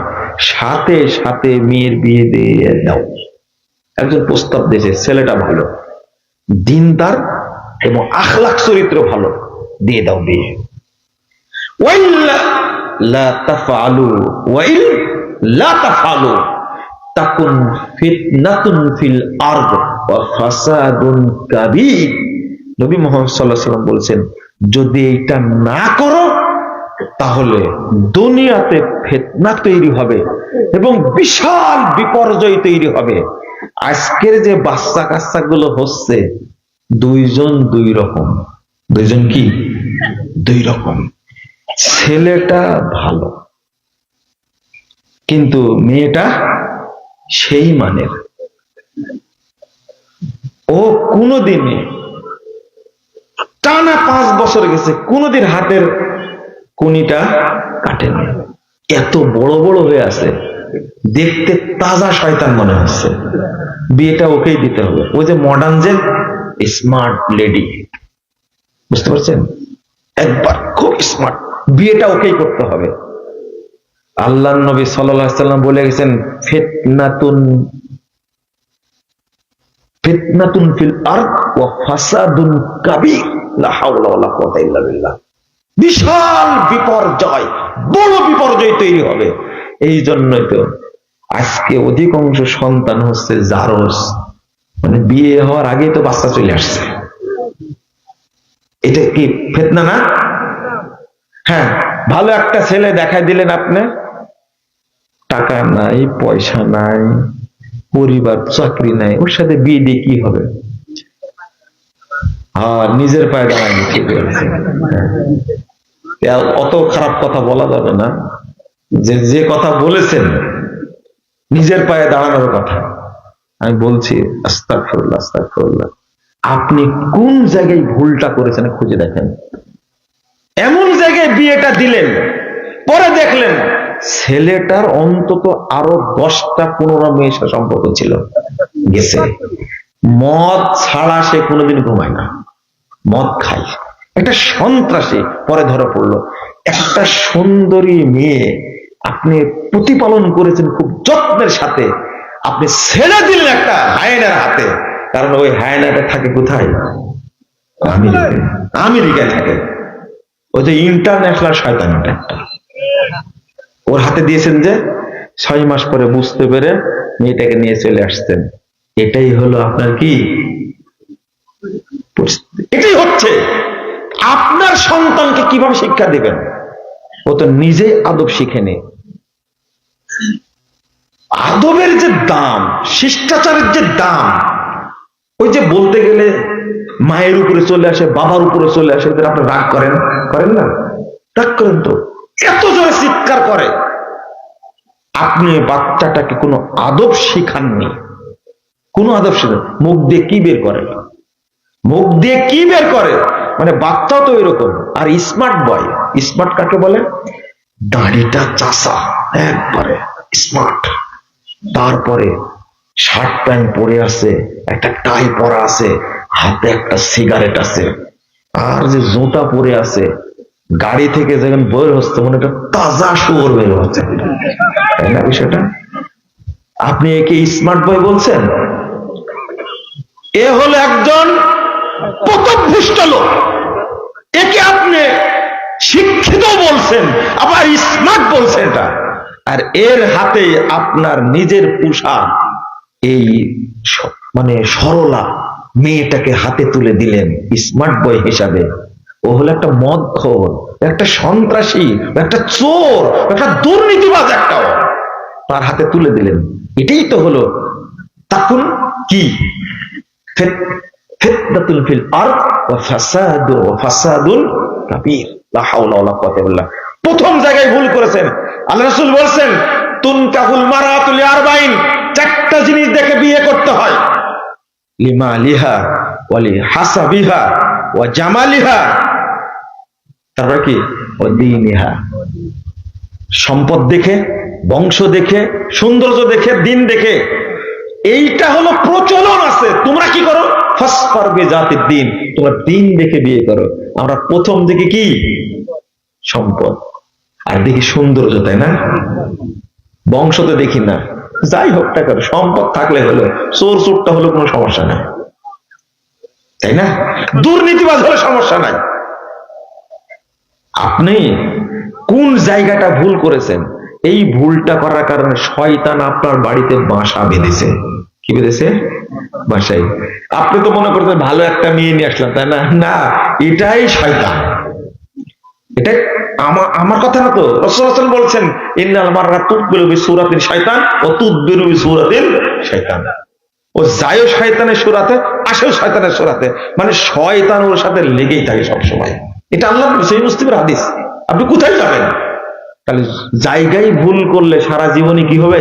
সাথে সাথে মেয়ের বিয়ে দিয়ে দাও। একজন প্রস্তাব দিয়েছে, ছেলেটা ভালো, দিনদার এবং আখলাক চরিত্র ভালো, দিয়ে দাও বিয়ে। ওয়াইল্লা লা তাফআলু ওয়াইল লা তাফআলু তাকুন ফিতনাতুন ফিল আরদ ওয়া ফাসাদুন কাবীর। নবী মুহাম্মদ সাল্লাল্লাহু আলাইহি ওয়াসাল্লাম বলেছেন যদি এটা না করো তাহলে দুনিয়াতে ফিতনা তৈরি হবে এবং বিশাল বিপর্যয় তৈরি হবে। আজকের যে বাচ্চা কাচ্চা গুলো হচ্ছে দুইজন দুই রকম। দুইজন কি? দুই রকম। ছেলেটা ভালো কিন্তু মেয়েটা সেই মানের, ও কোনোদিনে টানা 5 বছর গেছে কোনোদিন হাতের কুনিটা কাটেনি, এত বড় বড় হয়ে আছে, দেখতে তাজা শয়তান মনে হচ্ছে, বিয়েটা ওকেই দিতে হবে। ওই যে মডার্ন যে স্মার্ট লেডি, বুঝতে পারছেন, একবার খুব স্মার্ট, বিয়েটা ওকেই করতে হবে। আল্লাহর নবী সাল্লাল্লাহু আলাইহি সাল্লাম বলে গেছেন, ফিতনাতুন ফিল আরদ ওয়া ফাসাদুন কাবীর, লা হাওলা ওয়ালা কুওয়াতা ইল্লা বিল্লাহ। বিশাল বিপর্যয়, বড় বিপর্যয় তৈরি হবে। এই জন্যই তো আজকে অধিকাংশ সন্তান হচ্ছে জারজ, মানে বিয়ে হওয়ার আগে তো বাচ্চা চলে আসছে। এটা কি ফিতনা না? হ্যাঁ, ভালো একটা ছেলে দেখাই দিলেন আপনি, টাকা নাই, পয়সা নাই, পরিবার চাকরি নাই, ওর সাথে বিয়ে দিয়ে কি হবে? নিজের পায়ে দাঁড়ায়নি, ঠিক আছে। অত খারাপ কথা বলা যাবে না, যে কথা বলেছেন নিজের পায়ে দাঁড়ানোর কথা। আমি বলছি আস্তাগফিরুল্লাহ, আস্তাগফিরুল্লাহ। আপনি কোন জায়গায় ভুলটা করেছেন খুঁজে দেখেন। এমন জায়গায় বিয়েটা দিলেন, পরে দেখলেন ছেলেটার অন্তত আরো 10টা-15 মেয়ের সাথে সম্পর্ক ছিল, গেছে। মদ ছাড়া সে কোনোদিন ঘুমায় না, মদ খায়, একটা সন্ত্রাসী। পরে ধরা পড়লো। একটা সুন্দরী মেয়ে আপনি প্রতিপালন করেছেন খুব যত্নের সাথে, আপনি ছেড়ে দিলেন একটা হায়নার হাতে। কারণ ওই হায়নাটা থাকে কোথায়? আমেরিকায় থাকে। ওই যে ইন্টারন্যাশনাল শয়তান, একটা ওর হাতে দিয়েছেন, যে 6 মাস পরে বুঝতে পেরে মেয়েটাকে নিয়ে চলে আসতেন। এটাই হলো আপনার কি পরিস্থিতি? এটাই হচ্ছে। আপনার সন্তানকে কিভাবে শিক্ষা দিবেন? ও তো নিজেই আদব শিখেনি। আদবের যে দাম, শিষ্টাচারের যে দাম, ওই যে বলতে গেলে মায়ের উপরে চলে আসে, বাবার উপরে চলে আসে, আপনি রাগ করেন না? রাগ করেন তো, এত জোরে চিৎকার করে। আপনি বাচ্চাটাকে কোনো আদব শিখাননি, কোনো আদব শিখান। মুখ দিয়ে কি বের করে, মুখ দিয়ে কি বের করে, মানে বাচ্চাও তো এরকম। আর স্মার্ট বয়, স্মার্ট কাকে বলে? দাড়িটা চাষা, একবারে স্মার্ট, তারপরে শার্ট প্যান্ট পরে আছে, একটা টাই পরা আছে, হাতে একটা সিগারেট আছে, আর যে জুতা পরে আছে, গাড়ি থেকে যখন বের হচ্ছে মনে একটা তাজা শুয়োর বের হচ্ছে, তাই না বিষয়টা? আপনি একে স্মার্ট বয় বলছেন? এ হলো একজন পথভ্রষ্ট লোক। একে আপনি শিক্ষিত বলছেন, আবার স্মার্ট বলছেন এটা। আর এর হাতে আপনার নিজের পোশাক, এই মানে সরলা মেয়েটাকে হাতে তুলে দিলেন স্মার্ট বয় হিসাবে। ও হলো একটা মদখোর, একটা সন্ত্রাসী, একটা চোর, একটা দুর্নীতিবাজ, একটা তার হাতে তুলে দিলেন। এটাই তো হলো তখন কি ফিতনাতুল ফিল আরদ ওয়া ফাসাদুন কাবীর, লা হাওলা ওয়ালা কুওয়াতা ইল্লা বিল্লাহ। প্রথম জায়গায় ভুল করেছেন। আল্লাহ রাসূল বলেন, তুনকাহুল মারাতু লিআরবাইন, 4টা জিনিস দেখে বিয়ে করতে হয়। লিমালিহা ওয়া লিহাসাবিহা ওয়া জামালিহা, তারপর কি? ওয়া দীনিহা। সম্পদ দেখে, বংশ দেখে, সৌন্দর্য দেখে, দিন দেখে। এইটা হলো প্রচলন আছে। তোমরা কি করো? ফাসফার বিজাতিদ দ্বীন, তোমরা দিন দেখে বিয়ে করো। আমরা প্রথম দিকে কি? সম্পদ, আর দেখি সৌন্দর্য, তাই না? বংশ তো দেখি না। যাই হোক টাকা, সম্পদ থাকলে হলো, চোর চোরটা হলো কোনো সমস্যা নাই, তাই না? দুর্নীতিবাজ হলে সমস্যা নাই। আপনি কোন জায়গাটা ভুল করেছেন? এই ভুলটা করার কারণে শয়তান আপনার বাড়িতে বাসা বেঁধেছে। কি বেঁধেছে? বাসায়। আপনি তো মনে করতেন ভালো একটা মেয়ে নিয়ে আসলাম, তাই না? না, এটাই শয়তান। এটা আমার কথা না তো, রাসূল বলছেন, ইন্নাল মাররা তুকবিলু বিসূরাতিল শয়তান ওয়া তুদবিরু বিসূরাতিল শয়তান। ও যায় শয়তানের সূরাতে, আসেও শয়তানের সূরাতে, মানে শয়তান ওর সাথে লেগেই থাকে সব সময়। এটা আল্লাহর সহিহ মুসলিমের হাদিস। আপনি কোথায় যাবেন? তাহলে জায়গায় ভুল করলে সারা জীবনে কি হবে?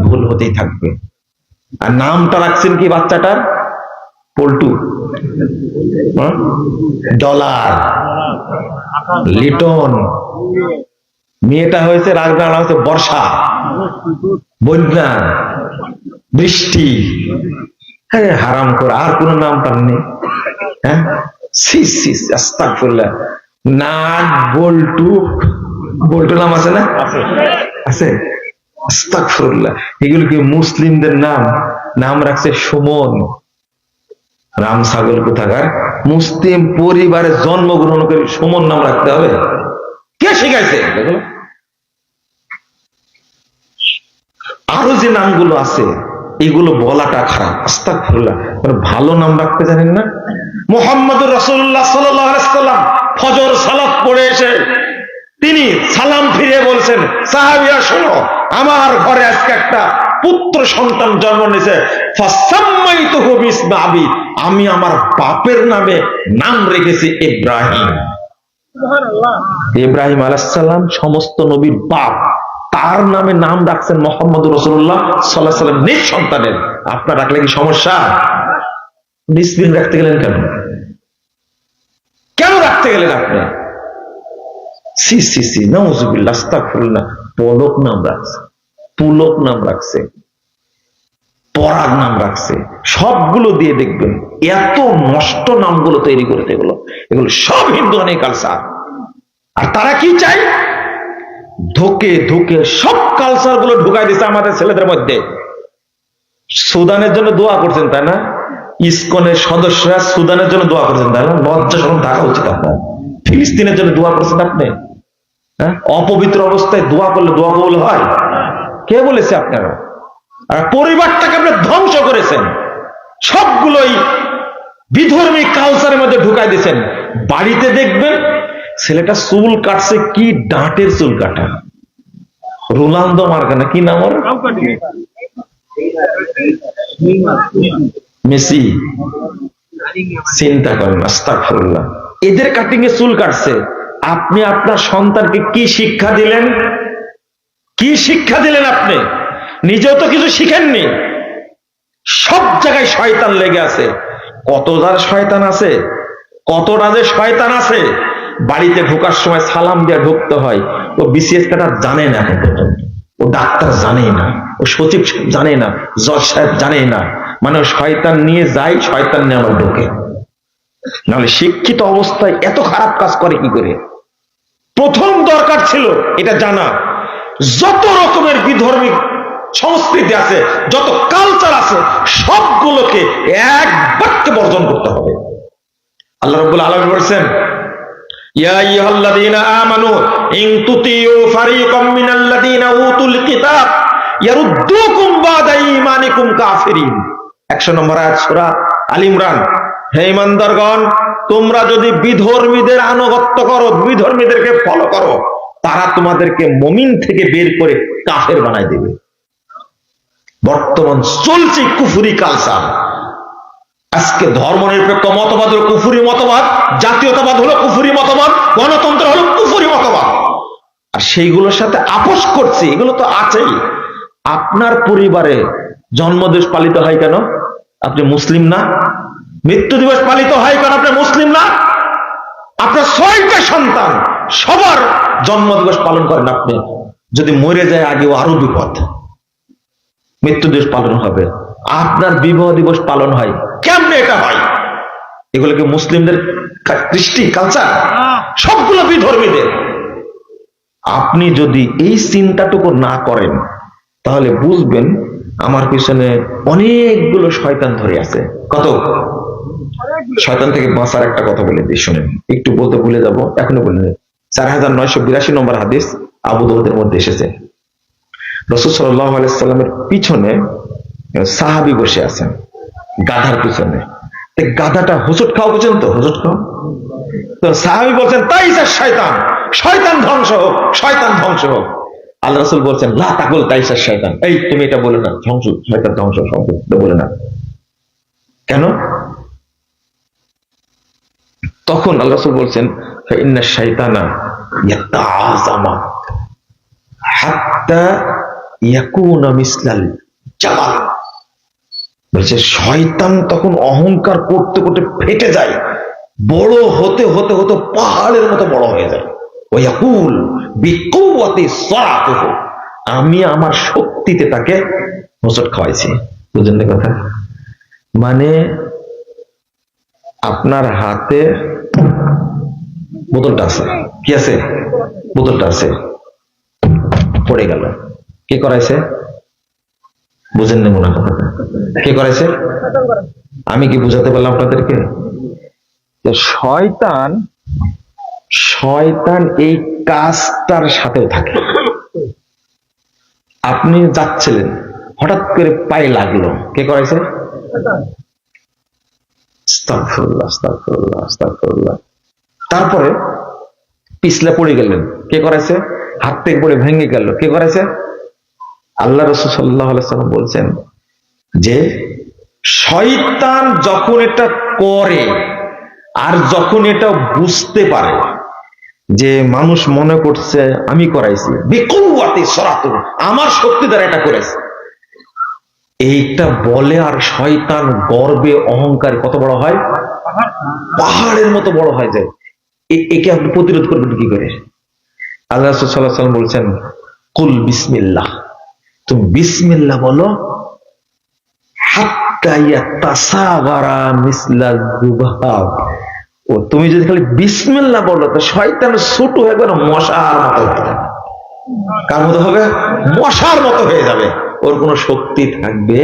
ভুল হতেই থাকবে। আর নামটা রাখছেন কি বাচ্চাটার? পল্টু, ডলার, লিটন, মেয়েটা হয়েছে রাজনাম হচ্ছে বর্ষা, বন্যা, বৃষ্টি। হ্যাঁ, হারাম করে আর কোন নাম পাননি? হ্যাঁ, আস্তাগফিরুল্লাহ। নাগ, বল্টু, বল্টু নাম আছে না? আছে। আস্তাগফিরুল্লাহ। এগুলো কি মুসলিমদের নাম? নাম রাখছে সুমন। রাম ছাগল কোথাকার। মুসলিম পরিবারে জন্মগ্রহণ করে সুমন নাম রাখতে হবে? কে শিখাইছে? আরো যে নামগুলো আছে এগুলো বলাটা খারাপ। আস্তাগফিরুল্লাহ। ভালো নাম রাখতে জানেন না? মুহাম্মদুর রাসূলুল্লাহ সাল্লাল্লাহু আলাইহি ওয়াসাল্লাম ফজর সালাত পড়ে এসে তিনি সালাম ফিরে বলছেন, সাহাবীরা শোনো, আমার ঘরে আজকে একটা পুত্র সন্তান জন্ম নিয়েছে, ফাসাম্মাইতুহু বিসমি আবি, আমি আমার বাপের নামে নাম রেখেছি ইব্রাহিম। সুবহানাল্লাহ। ইব্রাহিম আলাইহিস সালাম সমস্ত নবীর বাপ, তার নামে নাম রাখছেন মুহাম্মদুর রাসূলুল্লাহ সাল্লাল্লাহু আলাইহি ওয়াসাল্লাম নিজ সন্তানের। আপনার রাখলে কি সমস্যা? বিসমিল রাখতে গেলেন কেন? কেন রাখতে গেলেন আপনি? সি সি সি, নাউযুবিল্লাহ, আস্তাগফিরুল্লাহ। পলক নাম রাখছে, পুলক নাম রাখছে, পরাগ নাম রাখছে, সবগুলো দিয়ে দেখবেন এত নষ্ট নামগুলো তৈরি করতে, এগুলো সব হিন্দুয়ানি কালচার। আর তারা কি চায়? ধোকে ধোকে সব কালচার গুলো ঢুকাই দিচ্ছে আমাদের ছেলেদের মধ্যে। সুদানের জন্য দোয়া করছেন তাই না? ইসকনের সদস্যরা সুদানের জন্য দোয়া করছেন তাই না? লজ্জা শরম থাকা উচিত আপনার। ফিলিস্তিনের জন্য দোয়া করছেন আপনি? হ্যাঁ, অপবিত্র অবস্থায় দোয়া করলে দোয়া কবুল হয়? কে বলেছে আপনারা? আর পরিবারটাকে আপনি ধ্বংস করেছেন, সবগুলোই বিধর্মী কালচারের মধ্যে ঢুকাই দিয়েছেন। বাড়িতে দেখবেন ছেলেটা চুল কাটছে, কি ডাঁটের চুল কাটা, রোনালদো মার্কা, কি নাম ওর, মেসি। চিন্তা করেন, আস্তাগফিরুল্লাহ। এদের কাটিং এ চুল কাটছে। আপনি আপনার সন্তানকে কি শিক্ষা দিলেন? কি শিক্ষা দিলেন? আপনি নিজেও তো কিছু শিখেননি। সব জায়গায় শয়তান লেগে আছে। কতটা শয়তান আছে, কতটা যে শয়তান আছে। বাড়িতে ঢোকার সময় সালাম দিয়ে ঢুকতে হয়। ও বিসিএস ক্যাডার জানে না এখন পর্যন্ত, ও ডাক্তার জানে না, ও সচিব জানে না, জজ সাহেব জানে না। মানে শয়তান নিয়ে যায়, শয়তান নিয়ে আমার ঢোকে। নাহলে শিক্ষিত অবস্থায় এত খারাপ কাজ করে কি করে? প্রথম দরকার ছিল এটা জানা, যত রকমের বিধর্মী সংস্কৃতি আছে, যত কালচার আছে, সবগুলোকে এক বাক্যে বর্জন করতে হবে। আল্লাহ রাব্বুল আলামিন বলেছেন, ইয়া আইয়ুহাল্লাযীনা আমানু ইন তুতিউ ফারীকাম মিনাল্লাযীনা উতুল কিতাব ইয়ারুদ্দুকুম বা'দা ঈমানিকুম কাফিরিন। 100 নম্বর আয়াত সূরা আল ইমরান। হে ঈমানদারগণ, তোমরা যদি বিধর্মীদের আনুগত্য করো, বিধর্মীদেরকে ফলো করো, তারা তোমাদেরকে মুমিন থেকে বের করে কাফের বানায় দেবে। বর্তমান চলছে কুফরি কালচার। আজকে ধর্মনিরপেক্ষ মতবাদ হলো কুফরি মতবাদ, জাতীয়তাবাদ হলো কুফরি মতবাদ, গণতন্ত্র হলো কুফরি মতবাদ। আর সেইগুলোর সাথে আপোষ করছে, এগুলো তো আছেই। আপনার পরিবারে জন্মদিবস পালিত হয় কেন? আপনি মুসলিম না? মৃত্যু দিবস পালিত হয় কেন? আপনি মুসলিম না? আপনার 6টা সন্তান, সবার জন্মদিবস পালন করেন আপনি। যদি মরে যায় আগেও আরো বিপদ। মৃত্যু দিবস পালন হবে, আপনার বিবাহ দিবস পালন হয়, কেমনে এটা হয়? এগুলো কি মুসলিমদের কৃষ্টি কালচার? সবগুলো বিধর্মীদের। আপনি যদি এই চিন্তাটুকু না করেন তাহলে বুঝবেন আমার পিছনে অনেকগুলো শয়তান ধরে আছে। কত শয়তান থেকে বাঁচার একটা কথা বলে দিই, শুনেন, একটু বলতে ভুলে যাব, এখনো বলে নেই। 4982 নম্বর হাদিস আবু দাউদের মধ্যে এসেছে। রাসূল সাল্লাল্লাহু আলাইহি সাল্লামের পিছনে সাহাবী বসে আছেন, গাধার পিছনে। গাধাটা হোঁচট খাওয়া পর্যন্ত, হোঁচট খাওয়া। তো সাহাবী বলছেন, তাই শয়তান, শয়তান ধ্বংস হোক, শয়তান ধ্বংস হোক। আল্লাহ রাসূল বলছেন, লা তাকুল তাইসা শয়তান, এই তুমি এটা বলে না, ধ্বংস, শয়তান ধ্বংস শব্দ বলে না। কেন? তখন আল্লাহ রাসূল বলছেন, ইন্না শাইতানা ইয়াতাআযামা হাত্তা ইয়াকুনা মিসলাল জাবাল। বলছে শয়তান তখন অহংকার করতে করতে ফেটে যায়, বড় হতে হতে হতে পাহাড়ের মতো বড় হয়ে যায়। ওয়াকুল বিকুওয়াতি সরাতুহু, আমি আমার শক্তিতে তাকে হোঁচট খাওয়াইছি। বুঝলেন না কথা? মানে আপনার হাতে বোতলটা আছে, কি আছে? বোতলটা আছে, পড়ে গেল, কে করাইছে? বুঝেন না মনে কথা, কে করাইছে? আমি কি বুঝাতে পারলাম আপনাদেরকে? শয়তান শয়তান এই কাজটার সাথেও থাকে। আপনি যাচ্ছিলেন, হঠাৎ করে পায়ে লাগলো, কে করাইছে? আস্তাগফিরুল্লাহ, আস্তাগফিরুল্লাহ, আস্তাগফিরুল্লাহ। তারপরে পিছলে পড়ে গেলেন, কে করাইছে? হাত থেকে পড়ে ভেঙে গেল, কে করাইছে? আল্লাহ রাসূল সাল্লাল্লাহু আলাইহি ওয়াসাল্লাম বলছেন যে শয়তান যখন এটা করে আর যখন এটা বুঝতে পারে যে মানুষ মনে করছে আমি করাইছি, বিকুওয়াতি সরাতুহু, আমার শক্তি দ্বারা এটা করেছে, এইটা বলে আর শয়তান গর্বে অহংকার কত বড় হয়? পাহাড়ের মতো বড় হয় যায়। একে আপনি প্রতিরোধ করবেন কি করে? আল্লাহ রাসূল সাল্লাল্লাহু আলাইহি ওয়াসাল্লাম বলছেন কুল বিসমিল্লাহ, তুমি বিসমিল্লাহ বলো, হাত্তা ইয়াতাসাগারা মিসলা যুবাব। ও তুমি যদি খালি বিসমিল্লাহ বলো তো শয়তান ছোট হয়ে গেল, মশার মতো হয়ে যাবে। কার মতো হবে? মশার মতো হয়ে যাবে, ওর কোনো শক্তি থাকবে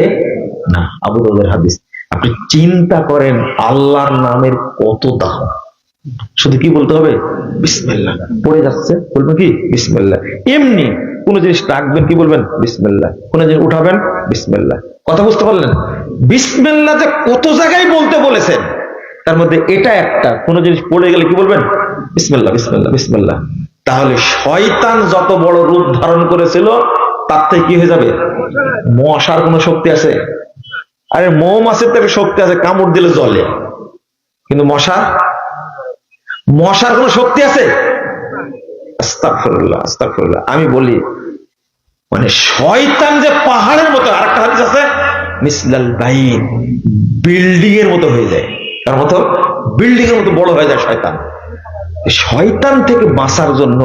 না। আবু দাউদের হাদিস। আপনি চিন্তা করেন আল্লাহর নামের কত দাম। শুধু কি বলতে হবে? বিসমিল্লাহ। পড়ে যাচ্ছে, বলবেন কি? বিসমিল্লাহ। এমনি কোন জিনিস রাখবেন, কি বলবেন? বিসমিল্লাহ। কোন জিনিস উঠাবেন? বিসমিল্লাহ। কথা বুঝতে পারলেন? বিসমিল্লাহ যে কত জায়গায় বলতে বলেছেন, তার মধ্যে এটা একটা। কোন জিনিস পড়ে গেলে কি বলবেন? বিসমিল্লাহ, বিসমিল্লাহ, বিসমিল্লাহ। তাহলে শয়তান যত বড় রূপ ধারণ করেছিল তার থেকে কি হয়ে যাবে? মশার কোন শক্তি আছে? আরে মৌমাছির থেকে শক্তি আছে, কামড় দিলে জ্বলে, কিন্তু মশার কোন শক্তি আছে? আস্তাগফিরুল্লাহ, আস্তাগফিরুল্লাহ। আমি বলি মানে শয়তান যে পাহাড়ের মতো, আরেকটা হাদিস আছে মিসলাল বাইন, বিল্ডিং এর মতো হয়ে যায়। তার মতো বিল্ডিং এর মতো বড় হয়ে যায় শয়তান। শয়তান থেকে বাঁচার জন্য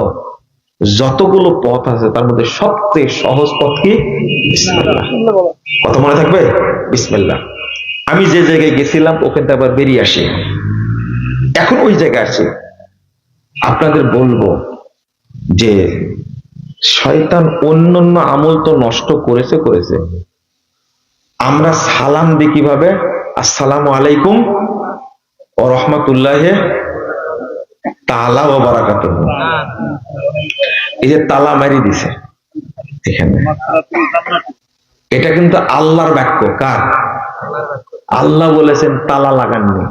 যতগুলো পথ আছে তার মধ্যে সবচেয়ে সহজ পথ কি? বিসমিল্লাহ। কথা মনে থাকবে? বিসমিল্লাহ। আমি যে জায়গায় গেছিলাম ওখান থেকে আবার বেরিয়ে আসি, এখন ওই জায়গায় আসি। আপনাদের বলবো যে শয়তান অন্যান্য আমল তো নষ্ট করেছে। আমরা সালাম দিই কিভাবে? আসসালামু আলাইকুম ওয়া রাহমাতুল্লাহি তাআলা ওয়া বারাকাতুহু। এই যে তালা মারি দিছে এখানে, এটা কিন্তু আল্লাহর বাক্য। কার? আল্লাহ বলেছেন তালা লাগাননি,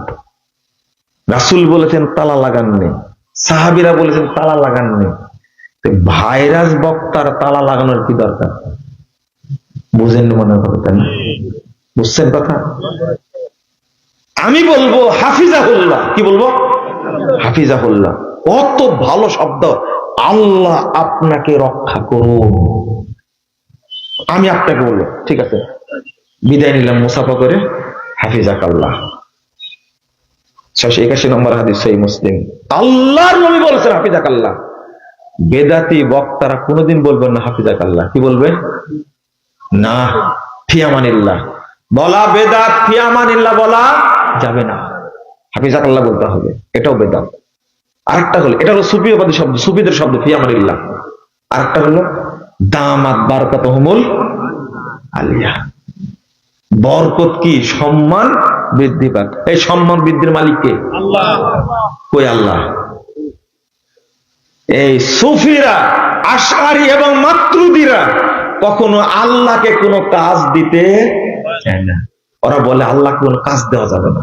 রাসূল বলেছেন তালা লাগাননি, সাহাবীরা বলেছেন তালা লাগাননি। ভাইরাস বক্তার তালা লাগানোর কি দরকার? বুঝেন মনে করতে না? বুঝছেন কথা? আমি বলবো হাফিজাহুল্লাহ। কি বলবো? হাফিজাহুল্লাহ। কত ভালো শব্দ। আল্লাহ আপনাকে রক্ষা করুন। আমি আপনাকে বলবো ঠিক আছে, বিদায় নিলাম মুসাফা করে, হাফিজাকাল্লাহ। 681 নম্বর হাদিস, সহিহ মুসলিম। আল্লাহর নবী বলেছেন হাফিজাকাল্লাহ। বেদাতি বক্তারা কোনোদিন বলবেন না হাফিজাকাল্লাহ। কি বলবে? না, ফিয়ামানিল্লাহ বলা বেদাত, ফিয়ামানিল্লাহ বলা যাবে না, হাফিজাকাল্লাহ বলতে হবে। এটাও বেদাত। আরেকটা হলো, এটা হলো সুফিবাদী শব্দ, সুফিদের শব্দ ফিয়ামানিল্লাহ। আরেকটা হলো দামাত বারাকাতুহুমুল আলিয়া। বরকত কি? সম্মান বৃদ্ধি পাক। এই সম্মান বৃদ্ধির মালিক কে? আল্লাহ। কই আল্লাহ? এই সুফিরা, আশআরী এবং মাতুরিদীরা কখনো আল্লাহকে কোনো কাজ দিতে চায় না। ওরা বলে আল্লাহকে কোনো কাজ দেওয়া যাবে না।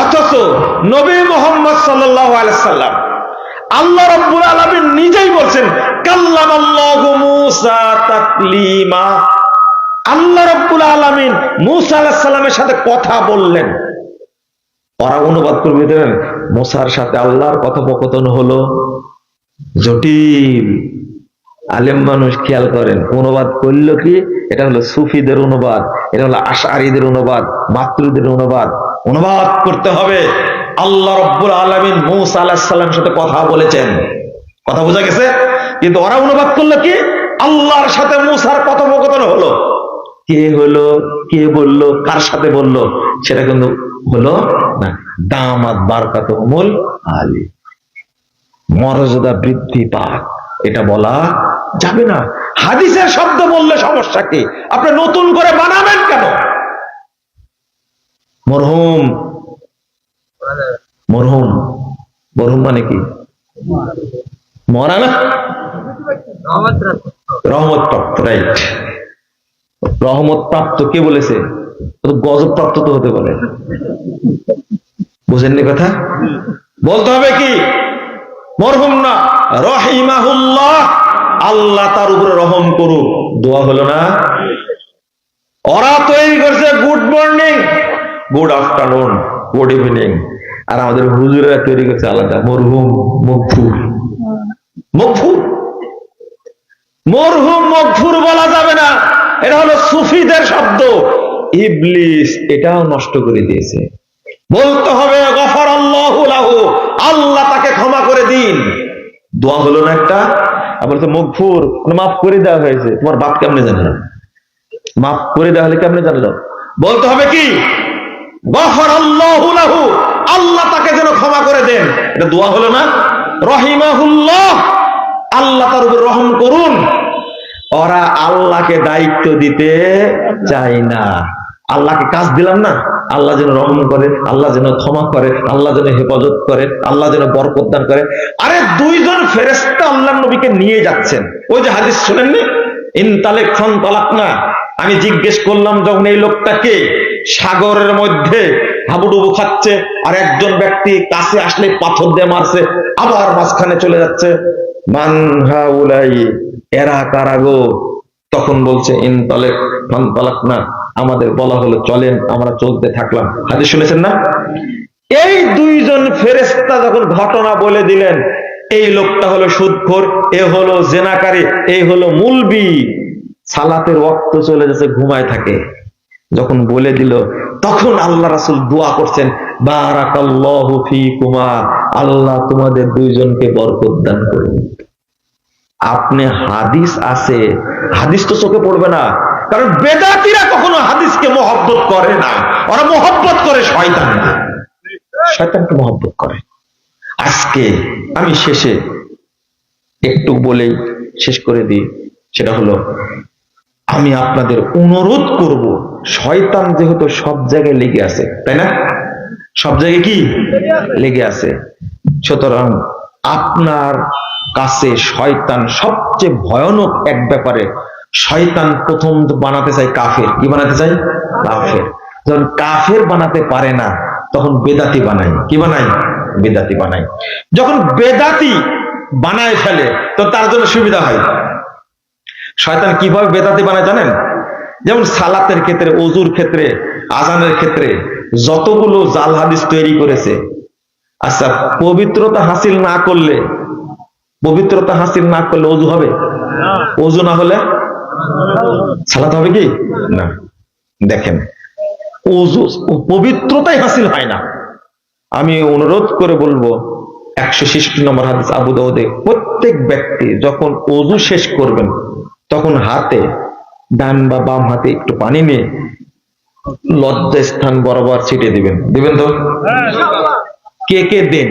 অথচ নবী মুহাম্মদ সাল্লাল্লাহু আলাইহি সাল্লাম, আল্লাহ রাব্বুল আলামিন নিজেই বলছেন কাল্লামাল্লাহু মূসা তাকলিমা। আল্লাহ রাব্বুল আলামিন মূসা আলাইহিস সালামের সাথে কথা বললেন। ওরা অনুবাদ করবে দেন, মূসার সাথে আল্লাহর কথোপকথন হলো জটিল। আলেম মানুষ খেয়াল করেন, অনুবাদ করলো কি? এটা হলো সুফিদের অনুবাদ, এটা হলো আশআরীদের অনুবাদ, মাতুরিদীদের অনুবাদ। অনুবাদ করতে হবে আল্লাহ রাব্বুল আলামিন মূসা আলাইহিস সালামের সাথে কথা বলেছেন। কথা বোঝা গেছে? কিন্তু ওরা অনুবাদ করলো কি, আল্লাহর সাথে মুসার কথোপকথন হলো। কে হলো, কে বললো, কার সাথে বললো, সেটা কিন্তু হলো না। দামাত বারকাতুহুমুল আলী, মর্যাদা বৃদ্ধি পাক, এটা বলা যাবে না। হাদিসের শব্দ বললে সমস্যা কি? আপনি নতুন করে বানাবেন কেন? মরহুম, মরহুম, মরহুম মানে কি? মরা না, রহমত প্রাপ্ত, রাইট। রহমত প্রাপ্ত কে বলেছে? গজব প্রাপ্ত তো হতে পারে, বুঝেননি কথা? বলতে হবে কি মরহুম না, রহিমাহুল্লাহ, আল্লাহ তার উপরে রহম করুক। দোয়া হলো না? ওরা তৈরি করছে good morning, good afternoon, good evening, আর আমাদের হুজুরেরা তৈরি করছে আলাদা, মরহুম, মগফুর। মগফুর, মরহুম মগফুর বলা যাবে না, এটা হলো সুফিদের শব্দ। ইবলিস এটাও নষ্ট করে দিয়েছে। বলতে হবে গফারাল্লাহু লাহু, আল্লাহ তাকে ক্ষমা করে দিন। দোয়া হলো না একটা? আবার তো মগফুর, মাফ করে দেওয়া হয়েছে। তোমার বাপ কেমনে জানলো? মাফ করে দেওয়া হলে কেমনে জানলো? বলতে হবে কি গফারাল্লাহু লাহু, আল্লাহ তাকে যেন ক্ষমা করে দেন। এটা দোয়া হলো না? রহিমাহুল্লাহ, আল্লাহ তার উপর রহম করুন। ওরা আল্লাহকে দায়িত্ব দিতে চায় না। আল্লাহকে কাজ দিলাম না, আল্লাহ যেন রহম করে, আল্লাহ যেন ক্ষমা করে, আল্লাহ যেন হেফাজত করে, আল্লাহ যেন বরকত দান করে। আরে দুইজন ফেরেশতা আল্লাহর নবীকে নিয়ে যাচ্ছেন। ওই যে হাদিস শুনেননি, ইনতালেক ফান তালাক না, আমি জিজ্ঞেস করলাম যখন এই লোকটাকে সাগরের মধ্যে হাবুডুবু খাচ্ছে, আর একজন ব্যক্তি কাছে আসলে পাথর দিয়ে মারছে, আবার মাঝখানে চলে যাচ্ছে, মান হাউলাই, এরা কারা গো? তখন বলছে ইনতালেক ফান তালাক না, আমাদের বলা হলো চলেন, আমরা চলতে থাকলাম। হাদিস শুনেছেন না? এই দুইজন ফেরেশতা যখন ঘটনা বলে দিলেন, এই লোকটা হলো সুদখোর, এ হলো জেনাকারী, এই হলো মুলবি, সালাতের ওয়াক্ত চলে যাচ্ছে, ঘুমায় থাকে, যখন বলে দিল, তখন আল্লাহ রাসূল দোয়া করছেন, বারাকাল্লাহু ফিকুমা, আল্লাহ তোমাদের দুইজনকে বরকত দান করুন। আপনি হাদিস আছে, হাদিস তো চোখে পড়বে না, কারণ বেদাতীরা কখনো হাদিসকে মহব্বত করে না, ওরা মহব্বত করে শয়তানকে, শয়তানকে মহব্বত করে। আজকে আমি শেষে একটু বলেই শেষ করে দিই, সেটা হলো আমি আপনাদের অনুরোধ করব, শয়তান যেহেতু সব জায়গায় লেগে আছে, তাই না? সব জায়গায় কি লেগে আছে, সুতরাং আপনার কাছে শয়তান সবচেয়ে ভয়ানক এক ব্যাপারে, শয়তান প্রথম বানাতে চায় কাফের। কি বানাতে চায়? কাফের। যখন কাফের বানাতে পারে না, তখন বেদাতি বানায়। কি বানায়? বেদাতি বানায়। যখন বেদাতি বানায় ফেলে, তো তার জন্য সুবিধা হয়। শয়তান কিভাবে বেদাতি বানায় জানেন? যেমন সালাতের ক্ষেত্রে, ওযুর ক্ষেত্রে, আজানের ক্ষেত্রে যতগুলো জাল হাদিস তৈরি করেছে, আচ্ছা পবিত্রতা হাসিল না করলে, পবিত্রতা হাসিল না করলে ওযু হবে? ওযু না হলে সালাত হবে কি না? দেখেন, ওযু, পবিত্রতাই হাসিল হয় না। আমি অনুরোধ করে বলবো, 166 নম্বর হাদিস আবু দাউদে, প্রত্যেক ব্যক্তি যখন ওযু শেষ করবেন, তখন হাতে, ডান বা বাম হাতে একটু পানি নিয়ে লজ্জা স্থান বরাবর ছিটিয়ে দিবেন। দিবেন তো? কে কে দেন?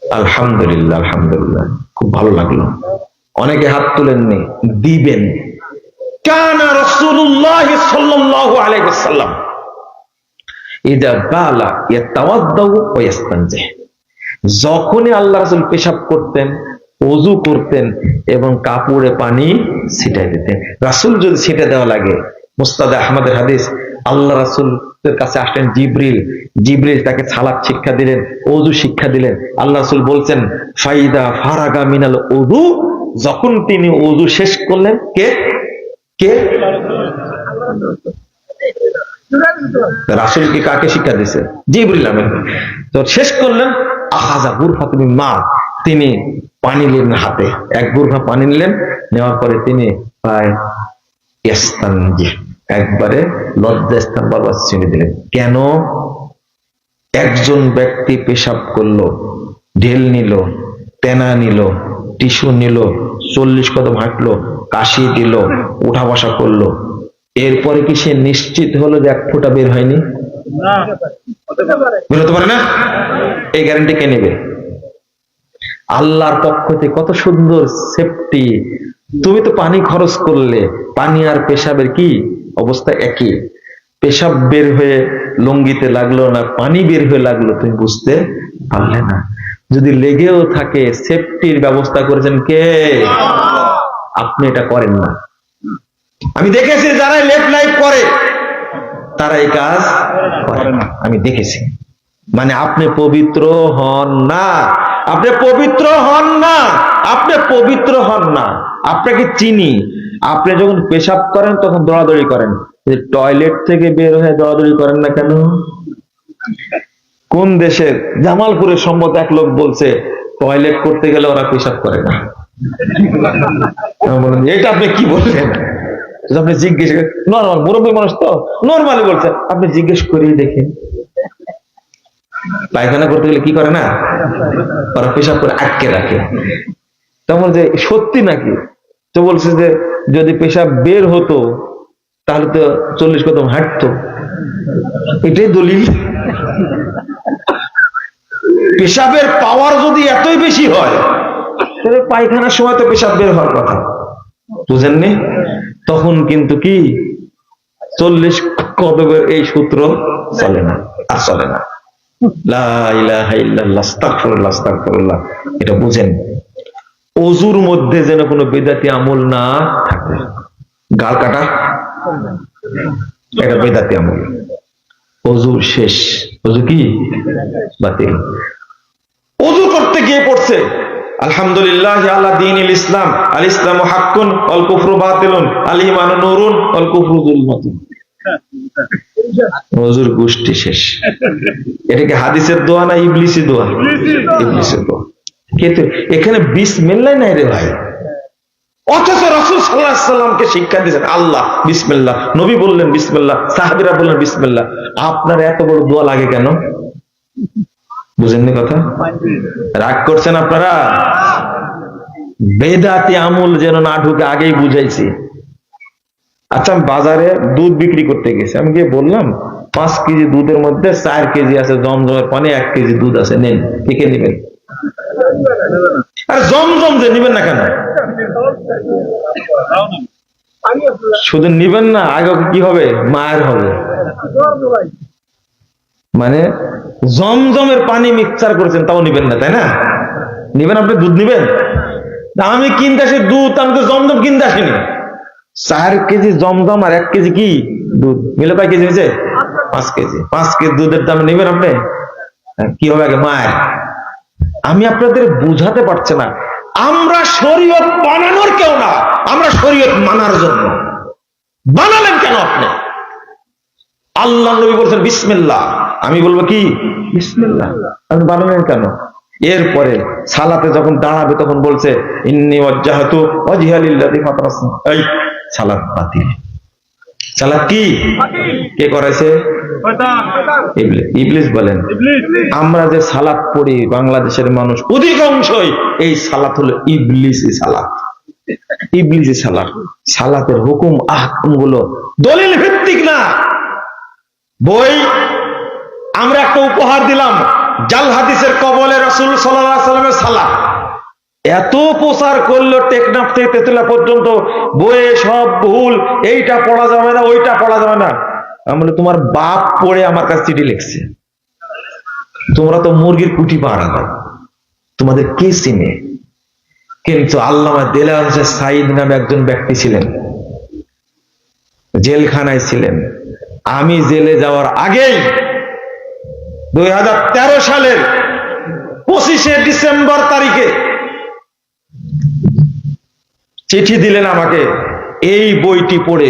আলহামদুলিল্লাহ, আলহামদুলিল্লাহ, খুব ভালো লাগলো। অনেকে হাত তুলেননি, দিবেন। কানা রাসূলুল্লাহ সাল্লাল্লাহু আলাইহি ওয়াসাল্লাম ইযা বালা ইয়াতাওয়াদ্দাউ ওয়া ইস্তানজিহ, যখনই আল্লাহ রাসূল পেশাব করতেন, ওযু করতেন এবং কাপড়ে পানি ছিটাই দিতেন। রাসূল যদি ছিটে দেওয়া লাগে, মুসনাদ আহমদের হাদিস, আল্লাহ রাসূলের কাছে আসলেন জিবরিল, জিবরিল তাকে সালাত শিক্ষা দিলেন, ওযু শিক্ষা দিলেন। আল্লাহ রাসূল বলছেন, ফাইদা ফারাগা মিনাল ওযু, যখন তিনি ওযু শেষ করলেন, কে কে? রাসূল কি কাকে শিক্ষা দিয়েছে? জিবরিল আমিন। তো শেষ করলেন, আখাযা গুরফাতুন মিন মা, তিনি পানি নিলেন হাতে, এক গুরফা পানি নিলেন, নেওয়ার পরে তিনি পায় ইস্তানজি, একবারে লজ্জা স্থান বরাবর ছিঁড়ে দিলেন। কেন? একজন ব্যক্তি পেশাব করলো, ঢেল নিল, তেনা নিল, টিস্যু নিল, 40 কদম হাঁটলো, কাশি দিল, উঠা বসা করলো, এরপরে কি সে নিশ্চিত হলো যে 1 ফোঁটা বের হয়নি? বের হতে পারে না। এই গ্যারান্টি কে নেবে? আল্লাহর পক্ষ থেকে কত সুন্দর সেফটি। তুমি তো পানি খরচ করলে, পানি আর পেশাবের কি অবস্থা একই। পেশাব বের হয়ে লুঙ্গিতে লাগলো না পানি বের হয়ে লাগলো তুমি বুঝতে পারলে না। যদি লেগেও থাকে, সেফটির ব্যবস্থা করেছেন কে? আপনি এটা করেন না। আমি দেখেছি যারা লেফট লাইফ করে তারা এই কাজ করে না, আমি দেখেছি। মানে আপনি পবিত্র হন না, আপনি পবিত্র হন না, আপনি পবিত্র হন না। আপনাকে চিনি, আপনি যখন পেশাব করেন তখন দৌড়াদৌড়ি করেন, টয়লেট থেকে বের হয়ে দৌড়াদৌড়ি করেন না কেন? কোন দেশের জামালপুরের সম্মত এক লোক বলছে টয়লেট করতে গেলে ওরা পেশাব করে না। এটা আপনি কি বলছেন? আপনি জিজ্ঞেস নর্মাল মুরব্বী মানুষ তো নর্মালি বলছেন, আপনি জিজ্ঞেস করেই দেখেন পায়খানা করতে গেলে কি করে না, ওরা পেশাব করে আটকে রাখে। তেমন যে সত্যি নাকি? তো বলছে যে যদি পেশাব বের হতো তাহলে তো 40 কদম হাঁটতো, এটাই দলিল। পেশাবের পাওয়ার যদি এতই বেশি হয় তাহলে পায়খানার সময় তো পেশাব বের হওয়ার কথা, বুঝেননি? তখন কিন্তু কি 40 কদমের এই সূত্র চলে না, আর চলে না। লা ইলাহা ইল্লাল্লাহ, আস্তাগফিরুল্লাহ, আস্তাগফিরুল্লাহ। এটা বুঝেন। ওযুর মধ্যে যেন কোনো বিদআতি আমল না থাকে। গাল কাটা এটা বিদআতি আমল। ওযু শেষ, ওযু কি বাতিল। ওযু করতে গিয়ে পড়ছে আলহামদুলিল্লাহ আলা দীনিল ইসলাম, আল ইসলামু হাক্কুন ওয়াল কুফরু বাতিলুন, আল ঈমানু নূরুন ওয়াল কুফরু যুলমাতুন। ওযুর গোষ্ঠী শেষ। এটা কি হাদিসের দোয়া না ইবলিসি দোয়া? ইবলিসের দোয়া। কিন্তু এখানে বিসমিল্লাহ নাই রে ভাই। অথচ রাসূল সাল্লাল্লাহু আলাইহি সাল্লামকে শিক্ষা দিয়েছেন আল্লাহ বিসমিল্লাহ, নবী বললেন বিসমিল্লাহ, সাহাবীরা বললেন বিসমিল্লাহ। আপনার এত বড় দোয়া লাগে কেন? বুঝেননি কথা? রাগ করছেন আপনারা? বেদাতি আমল যেন না ঢুকে আগেই বুঝাইছি। আচ্ছা, আমি বাজারে দুধ বিক্রি করতে গেছি, আমি গিয়ে বললাম 5 কেজি দুধের মধ্যে 4 কেজি আছে জমজমের পানি, 1 কেজি দুধ আছে, নেন, কে নেবেন? আর জমজম যে নিবেন না কেন? শুধু নিবেন না, আগে কি হবে? মায়ের হবে। মানে জমজমের পানি মিক্সচার করেছেন তাও নিবেন না, তাই না? নিবেন, আপনি দুধ নিবেন? আমি কিনতে আসি দুধ, আমি তো জমজম কিনতে আসিনি। 4 কেজি জমজম আর 1 কেজি কি দুধ মিলে কয় কেজি হয়েছে? 5 কেজি। 5 কেজি দুধের দাম নেবেন আপনি? কি হবে আগে? মায়ের। আমি আপনাদের বুঝাতে পারছি না, আমরা শরীয়ত বানানোর কেউ না, আমরা শরীয়ত মানার জন্য। বানালেন কেন আপনি? আল্লাহ নবী বলছেন বিসমিল্লাহ, আমি বলবো কি বিসমিল্লাহ, আপনি বানালেন কেন? এরপরে সালাতে যখন দাঁড়াবে তখন বলছে ইন্নী ওয়াজ্জাহতু ওয়াজহিয়া লিল্লাযী ফাতারাস। এই সালাত বাতিল। সালাত কি কে করাইছে? ইবলিস বলেন। আমরা যে সালাত পড়ি বাংলাদেশের মানুষ অধিকাংশই এই সালাত হলো ইবলিসি সালাত। ইবলিসি সালাত। সালাতের হুকুম আহকাম গুলো দলিল ভিত্তিক না। বই আমরা একটা উপহার দিলাম, জাল হাদিসের কবলে রাসূল সাল্লাল্লাহু আলাইহি ওয়াসাল্লামের সালাত। এত প্রচার করলো টেকনাফ থেকে তেতুলা পর্যন্ত, বইয়ে সব ভুল, এইটা পড়া যাবে না, ওইটা পড়া যাবে না। আমি বলি তোমার বাপ পড়ে আমার কাছে চিঠি লিখছে, তোমরা তো মুরগির কুটি পাড়া দাও, তোমাদের কে চিনে? কিন্তু আল্লামা দেলাওয়ার হোসেন সাঈদ নামে একজন ব্যক্তি ছিলেন, জেলখানায় ছিলেন। আমি জেলে যাওয়ার আগেই 2013 সালের 25শে ডিসেম্বর তারিখে চিঠি দিলেন আমাকে, এই বইটি পড়ে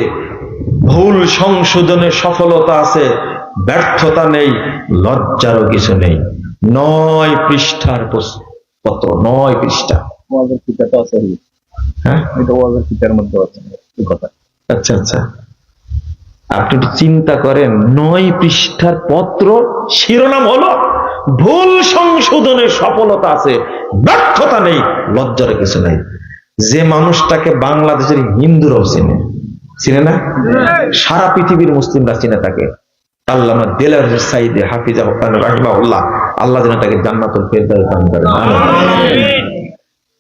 ভুল সংশোধনের সফলতা আছে, ব্যর্থতা নেই, লজ্জারও কিছু নেই। 9 পৃষ্ঠার পত্র, 9 পৃষ্ঠা। হ্যাঁ, আচ্ছা আচ্ছা, আপনি একটু চিন্তা করেন, 9 পৃষ্ঠার পত্র, শিরোনাম হলো ভুল সংশোধনের সফলতা আছে, ব্যর্থতা নেই, লজ্জার কিছু নাই। যে মানুষটাকে বাংলাদেশের হিন্দুরাও চিনে, চিনে না? সারা পৃথিবীর মুসলিমরা চিনে তাকে, আল্লামা দেলাওয়ার সাইদি হাফিজাহুল্লাহ রাহিমাহুল্লাহ, আল্লাহ যেন তাকে জান্নাতুল ফেরদাউস দান করেন।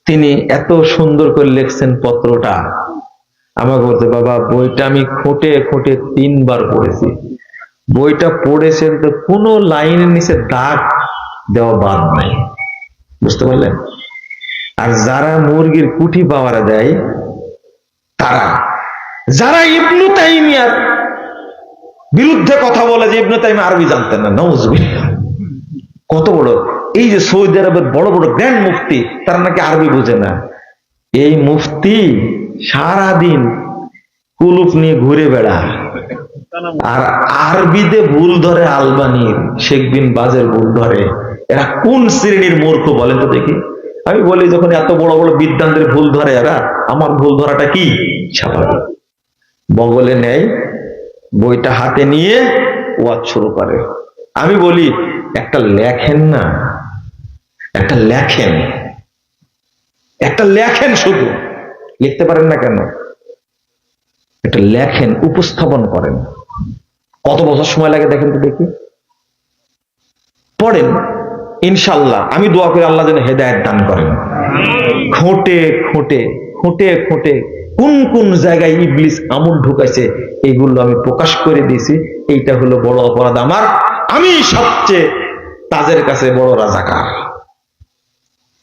তিনি এত সুন্দর করে লিখছেন পত্রটা, আমাকে বলতে, বাবা বইটা আমি খুঁটে খুঁটে 3 বার পড়েছি। বইটা পড়েছেন তো কোনো লাইনের নিচে দাগ দেওয়া বাদ নাই, বুঝতে পারলেন? আর যারা মুরগির কুঠি পাওয়ারা দেয়, তারা যারা ইবনু তাইমিয়ার বিরুদ্ধে কথা বলে যে ইবনু তাইমিয়া আরবি জানতেন না, নাউজুবিল্লাহ। কত বড়, এই যে সৌদি আরবের বড় বড় গ্র্যান্ড মুফতি, তারা নাকি আরবি বোঝে না। এই মুফতি সারাদিন কুলুপ নিয়ে ঘুরে বেড়ায়, আর আরবিতে ভুল ধরে আলবানির, শেখ বিন বাজের ভুল ধরে। এরা কোন শ্রেণীর মূর্খ বলেন তো দেখি? আমি বলি, যখন এত বড় বড় বিদ্বানদের ভুল ধরে এরা, আমার ভুল ধরাটা কি স্বাভাবিক। বগলে নেয়, বইটা হাতে নিয়ে ওয়াজ শুরু করে। আমি বলি, একটা লেখেন না, একটা লেখেন, একটা লেখেন, শুধু লিখতে পারেন না কেন? একটা লেখেন, উপস্থাপন করেন। কত বছর সময় লাগে দেখেন তো দেখি। পড়েন, ইনশাআল্লাহ আমি দোয়া করি আল্লাহ যেন হেদায়েত দান করেন। খুঁটে খুঁটে খুঁটে খুঁটে কোন কোন জায়গায় ইবলিস আমল ঢুকাইছে, এইগুলো আমি প্রকাশ করে দিয়েছি। এইটা হলো বড় অপরাধ আমার। আমি সবচেয়ে তাদের কাছে বড় রাজাকার।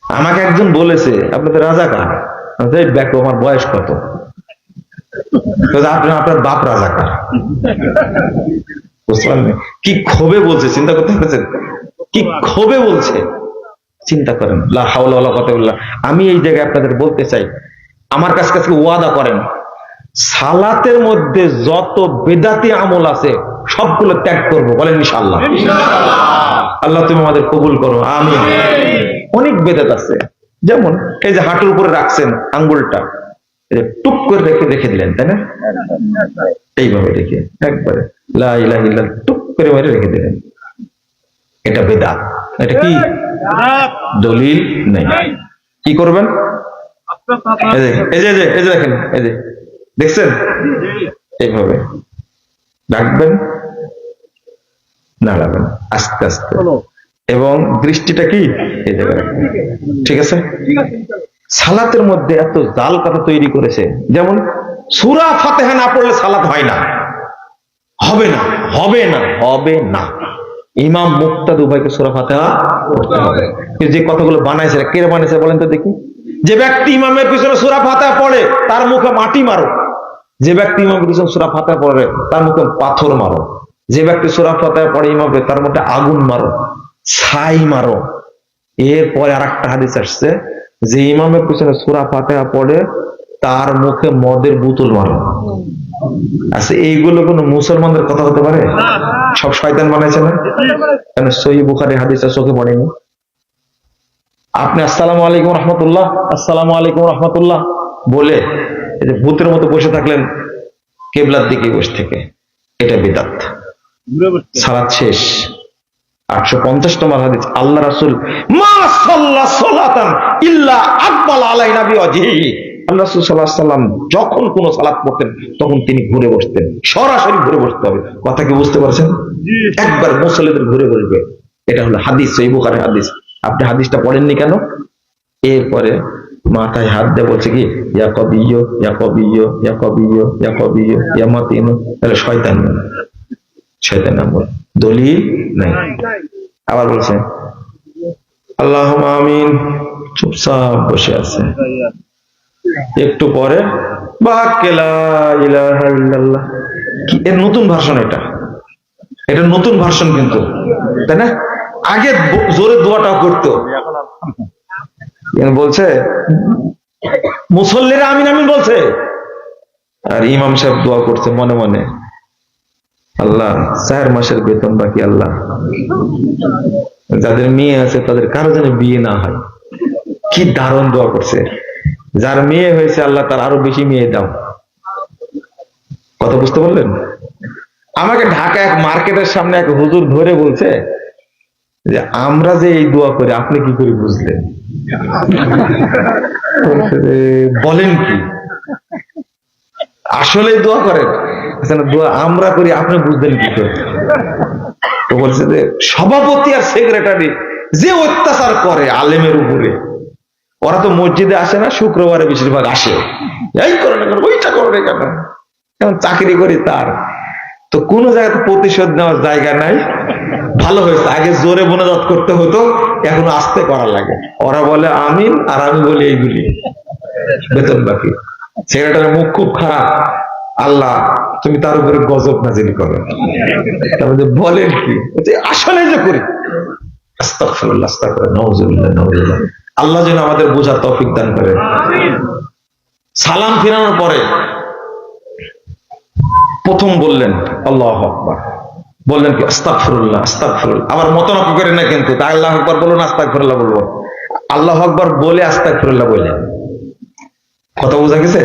আমাকে একজন বলেছে, আপনাদের রাজাকার? দেখো আমার বয়স কত, আপনার বাপ রাজাকার। বুঝলেন? কি ক্ষোভে বলছে, চিন্তা করতে পেরেছেন? কি ক্ষোভে বলছে, চিন্তা করেন। লা হাওলা ওয়ালা কুওয়াতা। আমি এই জায়গায় আপনাদের বলতে চাই, আমার কাছে ওয়াদা করেন, সালাতের মধ্যে যত বেদাতি আমল আছে সবগুলো ত্যাগ করব, বলেন ইনশাআল্লাহ। আল্লাহ তুমি আমাদের কবুল করো, আমিন। অনেক বেদাত আছে, যেমন এই যে হাঁটুর উপরে রাখছেন আঙ্গুলটা, টুক করে রেখে রেখে দিলেন, তাই না? এইভাবে রেখে একবারে লা ইলাহা ইল্লাল্লাহ টুক করে মেরে রেখে দিলেন, এটা বেদাত। এটা কি? দলিল নেই। কি করবেন? এই যে দেখেন, এই যে দেখছেন, এইভাবে রাখবেন, নাড়াবেন আস্তে আস্তে, এবং দৃষ্টিটা কি এই জায়গায় রাখবেন। ঠিক আছে? সালাতের মধ্যে এত জাল কথা তৈরি করেছে, যেমন সূরা ফাতিহা না পড়লে সালাত হয় না, হবে না, হবে না, হবে না। ইমাম মুক্তাদি উভয়কে সূরা ফাতিহা পড়তে হবে। যে কথাগুলো বানাইছে, কে বানাইছে বলেন তো দেখি? যে ব্যক্তি ইমামের পিছনে সূরা ফাতিহা পড়ে তার মুখে মাটি মারো, যে ব্যক্তি ইমামের পিছনে সূরা ফাতিহা পড়ে তার মুখে পাথর মারো, যে ব্যক্তি সূরা ফাতিহা পড়ে ইমামকে তার মুখে আগুন মারো, ছাই মারো। এরপরে আরেকটা হাদিস আসছে, যে ইমামের পিছনে সূরা ফাতিহা পড়ে তার মুখে মদের বোতল মারো। আচ্ছা, এইগুলো কোন মুসলমানদের কথা হতে পারে? সব শয়তান বানাইছে না? কেন সহিহ বুখারী হাদিসটা চোখে পড়েনি? আপনি আসসালামু আলাইকুম রাহমাতুল্লাহ, আসসালামু আলাইকুম রাহমাতুল্লাহ বলে এই যে ভূতের মতো বসে থাকলেন কিবলার দিকে বসে থেকে, এটা বিদআত। সালাত শেষ। 850 নম্বর হাদিস, আল্লাহ রাসূল মা সাল্লা সালাতান ইল্লা আকবাল আলাইনা বিওয়াজহিহি। আল্লাহ রাসূল সাল্লাল্লাহু আলাইহি ওয়াসাল্লাম যখন কোন সালাত পড়তেন তখন তিনি ঘুরে বসতেন, সরাসরি ঘুরে বসতে হবে। কথা কি বুঝতে পারছেন? একবার মুসল্লিদের ঘুরে বসবে, এটা হলো হাদিস, সহিহ বুখারীর হাদিস। আপনি হাদিসটা পড়েননি কেন? এরপরে মাথায় হাত দিয়ে বলছে কি, ইয়া কবিয়্য ইয়া কবিয়্য ইয়া কবিয়্য ইয়া কবিয়্য ইয়া মাতিন। তাহলে শয়তান, শয়তান নাম্বার, দলিল নাই। আবার বলছে আল্লাহুম্মা আমিন, চুপচাপ বসে আছে। একটু পরে লা ইলাহা ইল্লাল্লাহ, কি এর নতুন ভার্সন? এটা নতুন ভার্সন কিন্তু, তাই না? আগে জোরে দোয়াটা করতো, বলছে মুসল্লিরা আমিন আমিন বলছে, আর ইমাম সাহেব দোয়া করছে মনে মনে, আল্লাহ 4 মাসের বেতন বাকি, আল্লাহ যাদের মেয়ে আছে তাদের কারো যেন বিয়ে না হয়। কি দারুণ দোয়া করছে। যার মেয়ে হয়েছে আল্লাহ তার আরো বেশি মেয়ে দাও। কথা বুঝতে পারলেন? আমাকে ঢাকা এক মার্কেটের সামনে এক হুজুর ধরে বলছে, যে আমরা যে এই দোয়া করি আপনি কি করে বুঝলেন? বলছে যে, বলেন কি আসলে দোয়া করেন? দোয়া আমরা করি আপনি বুঝলেন কি করে? তো বলছে যে সভাপতি আর সেক্রেটারি যে অত্যাচার করে আলেমের উপরে, ওরা তো মসজিদে আসে না, শুক্রবারে বেশিরভাগ আসে, এই করে না কেন, ওইটা করে কেন, এখন চাকরি করি তার তো কোনো জায়গায় প্রতিশোধ নেওয়ার জায়গা নাই। ভালো হয়েছে, আগে জোরে মোনাজাত করতে হতো, এখন আস্তে করা লাগে। ওরা বলে আমিন আর আমি বলি এইগুলি, বেতন বাকি। সেক্রেটারির মুখ খুব খারাপ, আল্লাহ তুমি তার উপরে গজব নাজিল করো। তারপরে বলেন কি, আসলে যে করি। আস্তাগফিরুল্লাহ, আস্তাগফিরুল্লাহ, নাউজুবিল্লাহ, নাউজুবিল্লাহ। আল্লাহ যেন আমাদের বোঝার তৌফিক দান করেন। সালাম ফেরানোর পরে প্রথম বললেন আল্লাহু আকবার, বললেন কি আস্তাগফিরুল্লাহ, আস্তাগফিরুল্লাহ। আবার মতনক করেন না কিন্তু, তাই আল্লাহু আকবার বলুন, আস্তাগফিরুল্লাহ বলবো। আল্লাহু আকবার বলে আস্তাগফিরুল্লাহ বললেন। কথা বোঝা গেছে?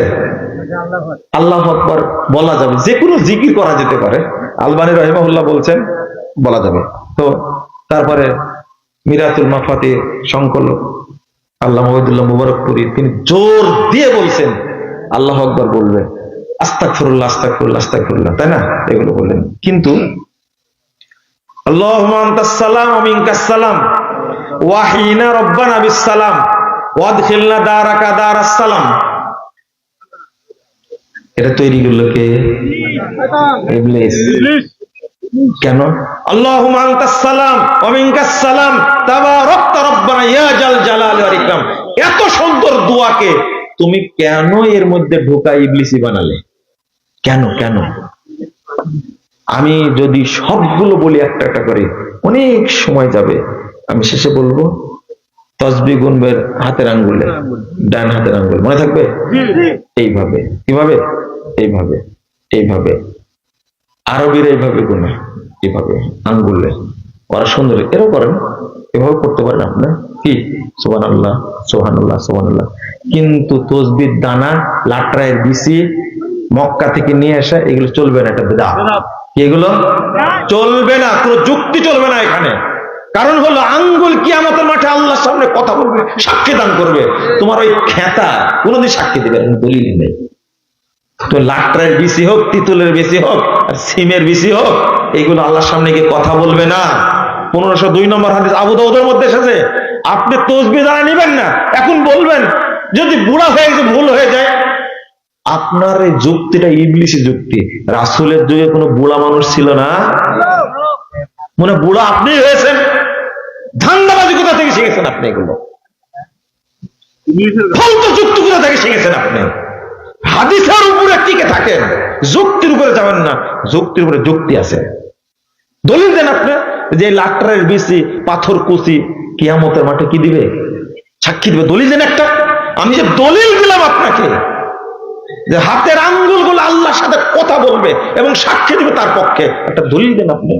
আল্লাহু আকবার বলা যাবে, যে কোনো জিকির করা যেতে পারে। আলবানী রাহিমাহুল্লাহ বলছেন বলা যাবে। তো তারপরে মিরাতুল মাফাতি সংকলক আল্লামা ওয়াহিদুল্লাহ মুবারকপুরী তিনি জোর দিয়ে বলছেন আল্লাহু আকবার বলবে, আস্তাগফিরুল্লাহ, আস্তাগফিরুল্লাহ, আস্তাগফিরুল্লাহ, তাই না? এগুলো বললেন। কিন্তু আল্লাহুম্মা আনতাস সালাম ওয়া মিনকাস সালাম ওয়া হিনা রাব্বানা বিস সালাম ওয়াদখিলনা দারাকা দারাস সালাম, এটা তৈরি করলো কে? ইবলিস। কেন? আল্লাহুম্মা আনতাস সালাম ওয়া মিনকাস সালাম তাবারাকতা রাব্বানা ইয়া জাল জালালি ওয়াল ইকরাম, এত সুন্দর দোয়াকে তুমি কেন এর মধ্যে ঢোকা ইবলিসি বানালে? কেন কেন? আমি যদি সবগুলো বলি একটা একটা করে অনেক সময় যাবে। আমি শেষে বলবো তাসবিহ গুনবেন হাতের আঙ্গুলে, ডান হাতের আঙ্গুল, মনে থাকবে? এইভাবে, কিভাবে? এইভাবে, এইভাবে। আরবিরা এইভাবে গুনে, এইভাবে আঙ্গুলে। ওরা সুন্দর এরও করেন, এভাবে করতে পারেন আপনার কি সুবহানাল্লাহ, সুবহানাল্লাহ, সুবহানাল্লাহ। কিন্তু তসবির দানা, লাট্রায়ের বিসি মক্কা থেকে নিয়ে আসা, এগুলো চলবে না, এটা বিদআত। এগুলো চলবে না, কোনো যুক্তি চলবে না এখানে। কারণ হলো আঙ্গুল কিয়ামতের মাঠে আল্লাহর সামনে কথা বলবে, সাক্ষী দান করবে। তোমার ওই খেতা কোনোদিন সাক্ষী দেবে না, দলিল নেই। তো লাট্রায়ের বিসি হোক, তিতুলের বিসি হোক, আর সিমের বিসি হোক, এইগুলো আল্লাহর সামনে গিয়ে কথা বলবে না। 1502 নম্বর হাদিস আবু দাউদের মধ্যে এসেছে, আপনি তাসবিহ দ্বারা নিবেন না। এখন বলবেন যদি বুড়া হয়ে গেছে, ভুল হয়ে যায়, আপনার এই যুক্তিটা ইবলিসি যুক্তি। রাসূলের যুগে কোনো বুড়া মানুষ ছিল না, মনে বুড়া আপনি হয়েছেন। ধান্দাবাজি কোথা থেকে শিখেছেন আপনি? এগুলো ফালতু যুক্তি কোথা থেকে শিখেছেন আপনি? হাদিসের উপরে টিকে থাকেন, যুক্তির উপরে যাবেন না। যুক্তির উপরে যুক্তি আছে, দলিল দেন আপনি। যে লাট্রায়ের বিসি, পাথর কুচি কিয়ামতের মাঠে কি দিবে? সাক্ষী দিবে। দলিল দেন একটা। আমি যে দলিল দিলাম আপনাকে যে হাতের আঙ্গুলগুলো আল্লাহর সাথে কথা বলবে এবং সাক্ষী দিবে তার পক্ষে, একটা দলিল দেন আপনি।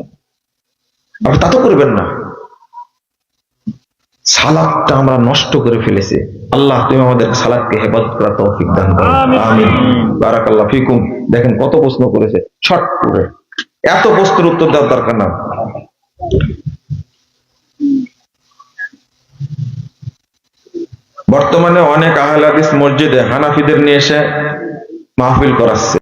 আপনি তা তো করবেন না। সালাতটা আমরা নষ্ট করে ফেলেছি। আল্লাহ তুমি আমাদের সালাতকে হেফাজত করার তৌফিক দান করো, আমিন। বারাকাল্লাহু ফিকুম। দেখেন কত প্রশ্ন করেছে, শর্ট করে। এত প্রশ্নের উত্তর দেওয়ার দরকার না। বর্তমানে অনেক আহলে হাদিস মসজিদে হানাফিদের নিয়ে এসে মাহফিল করাচ্ছে।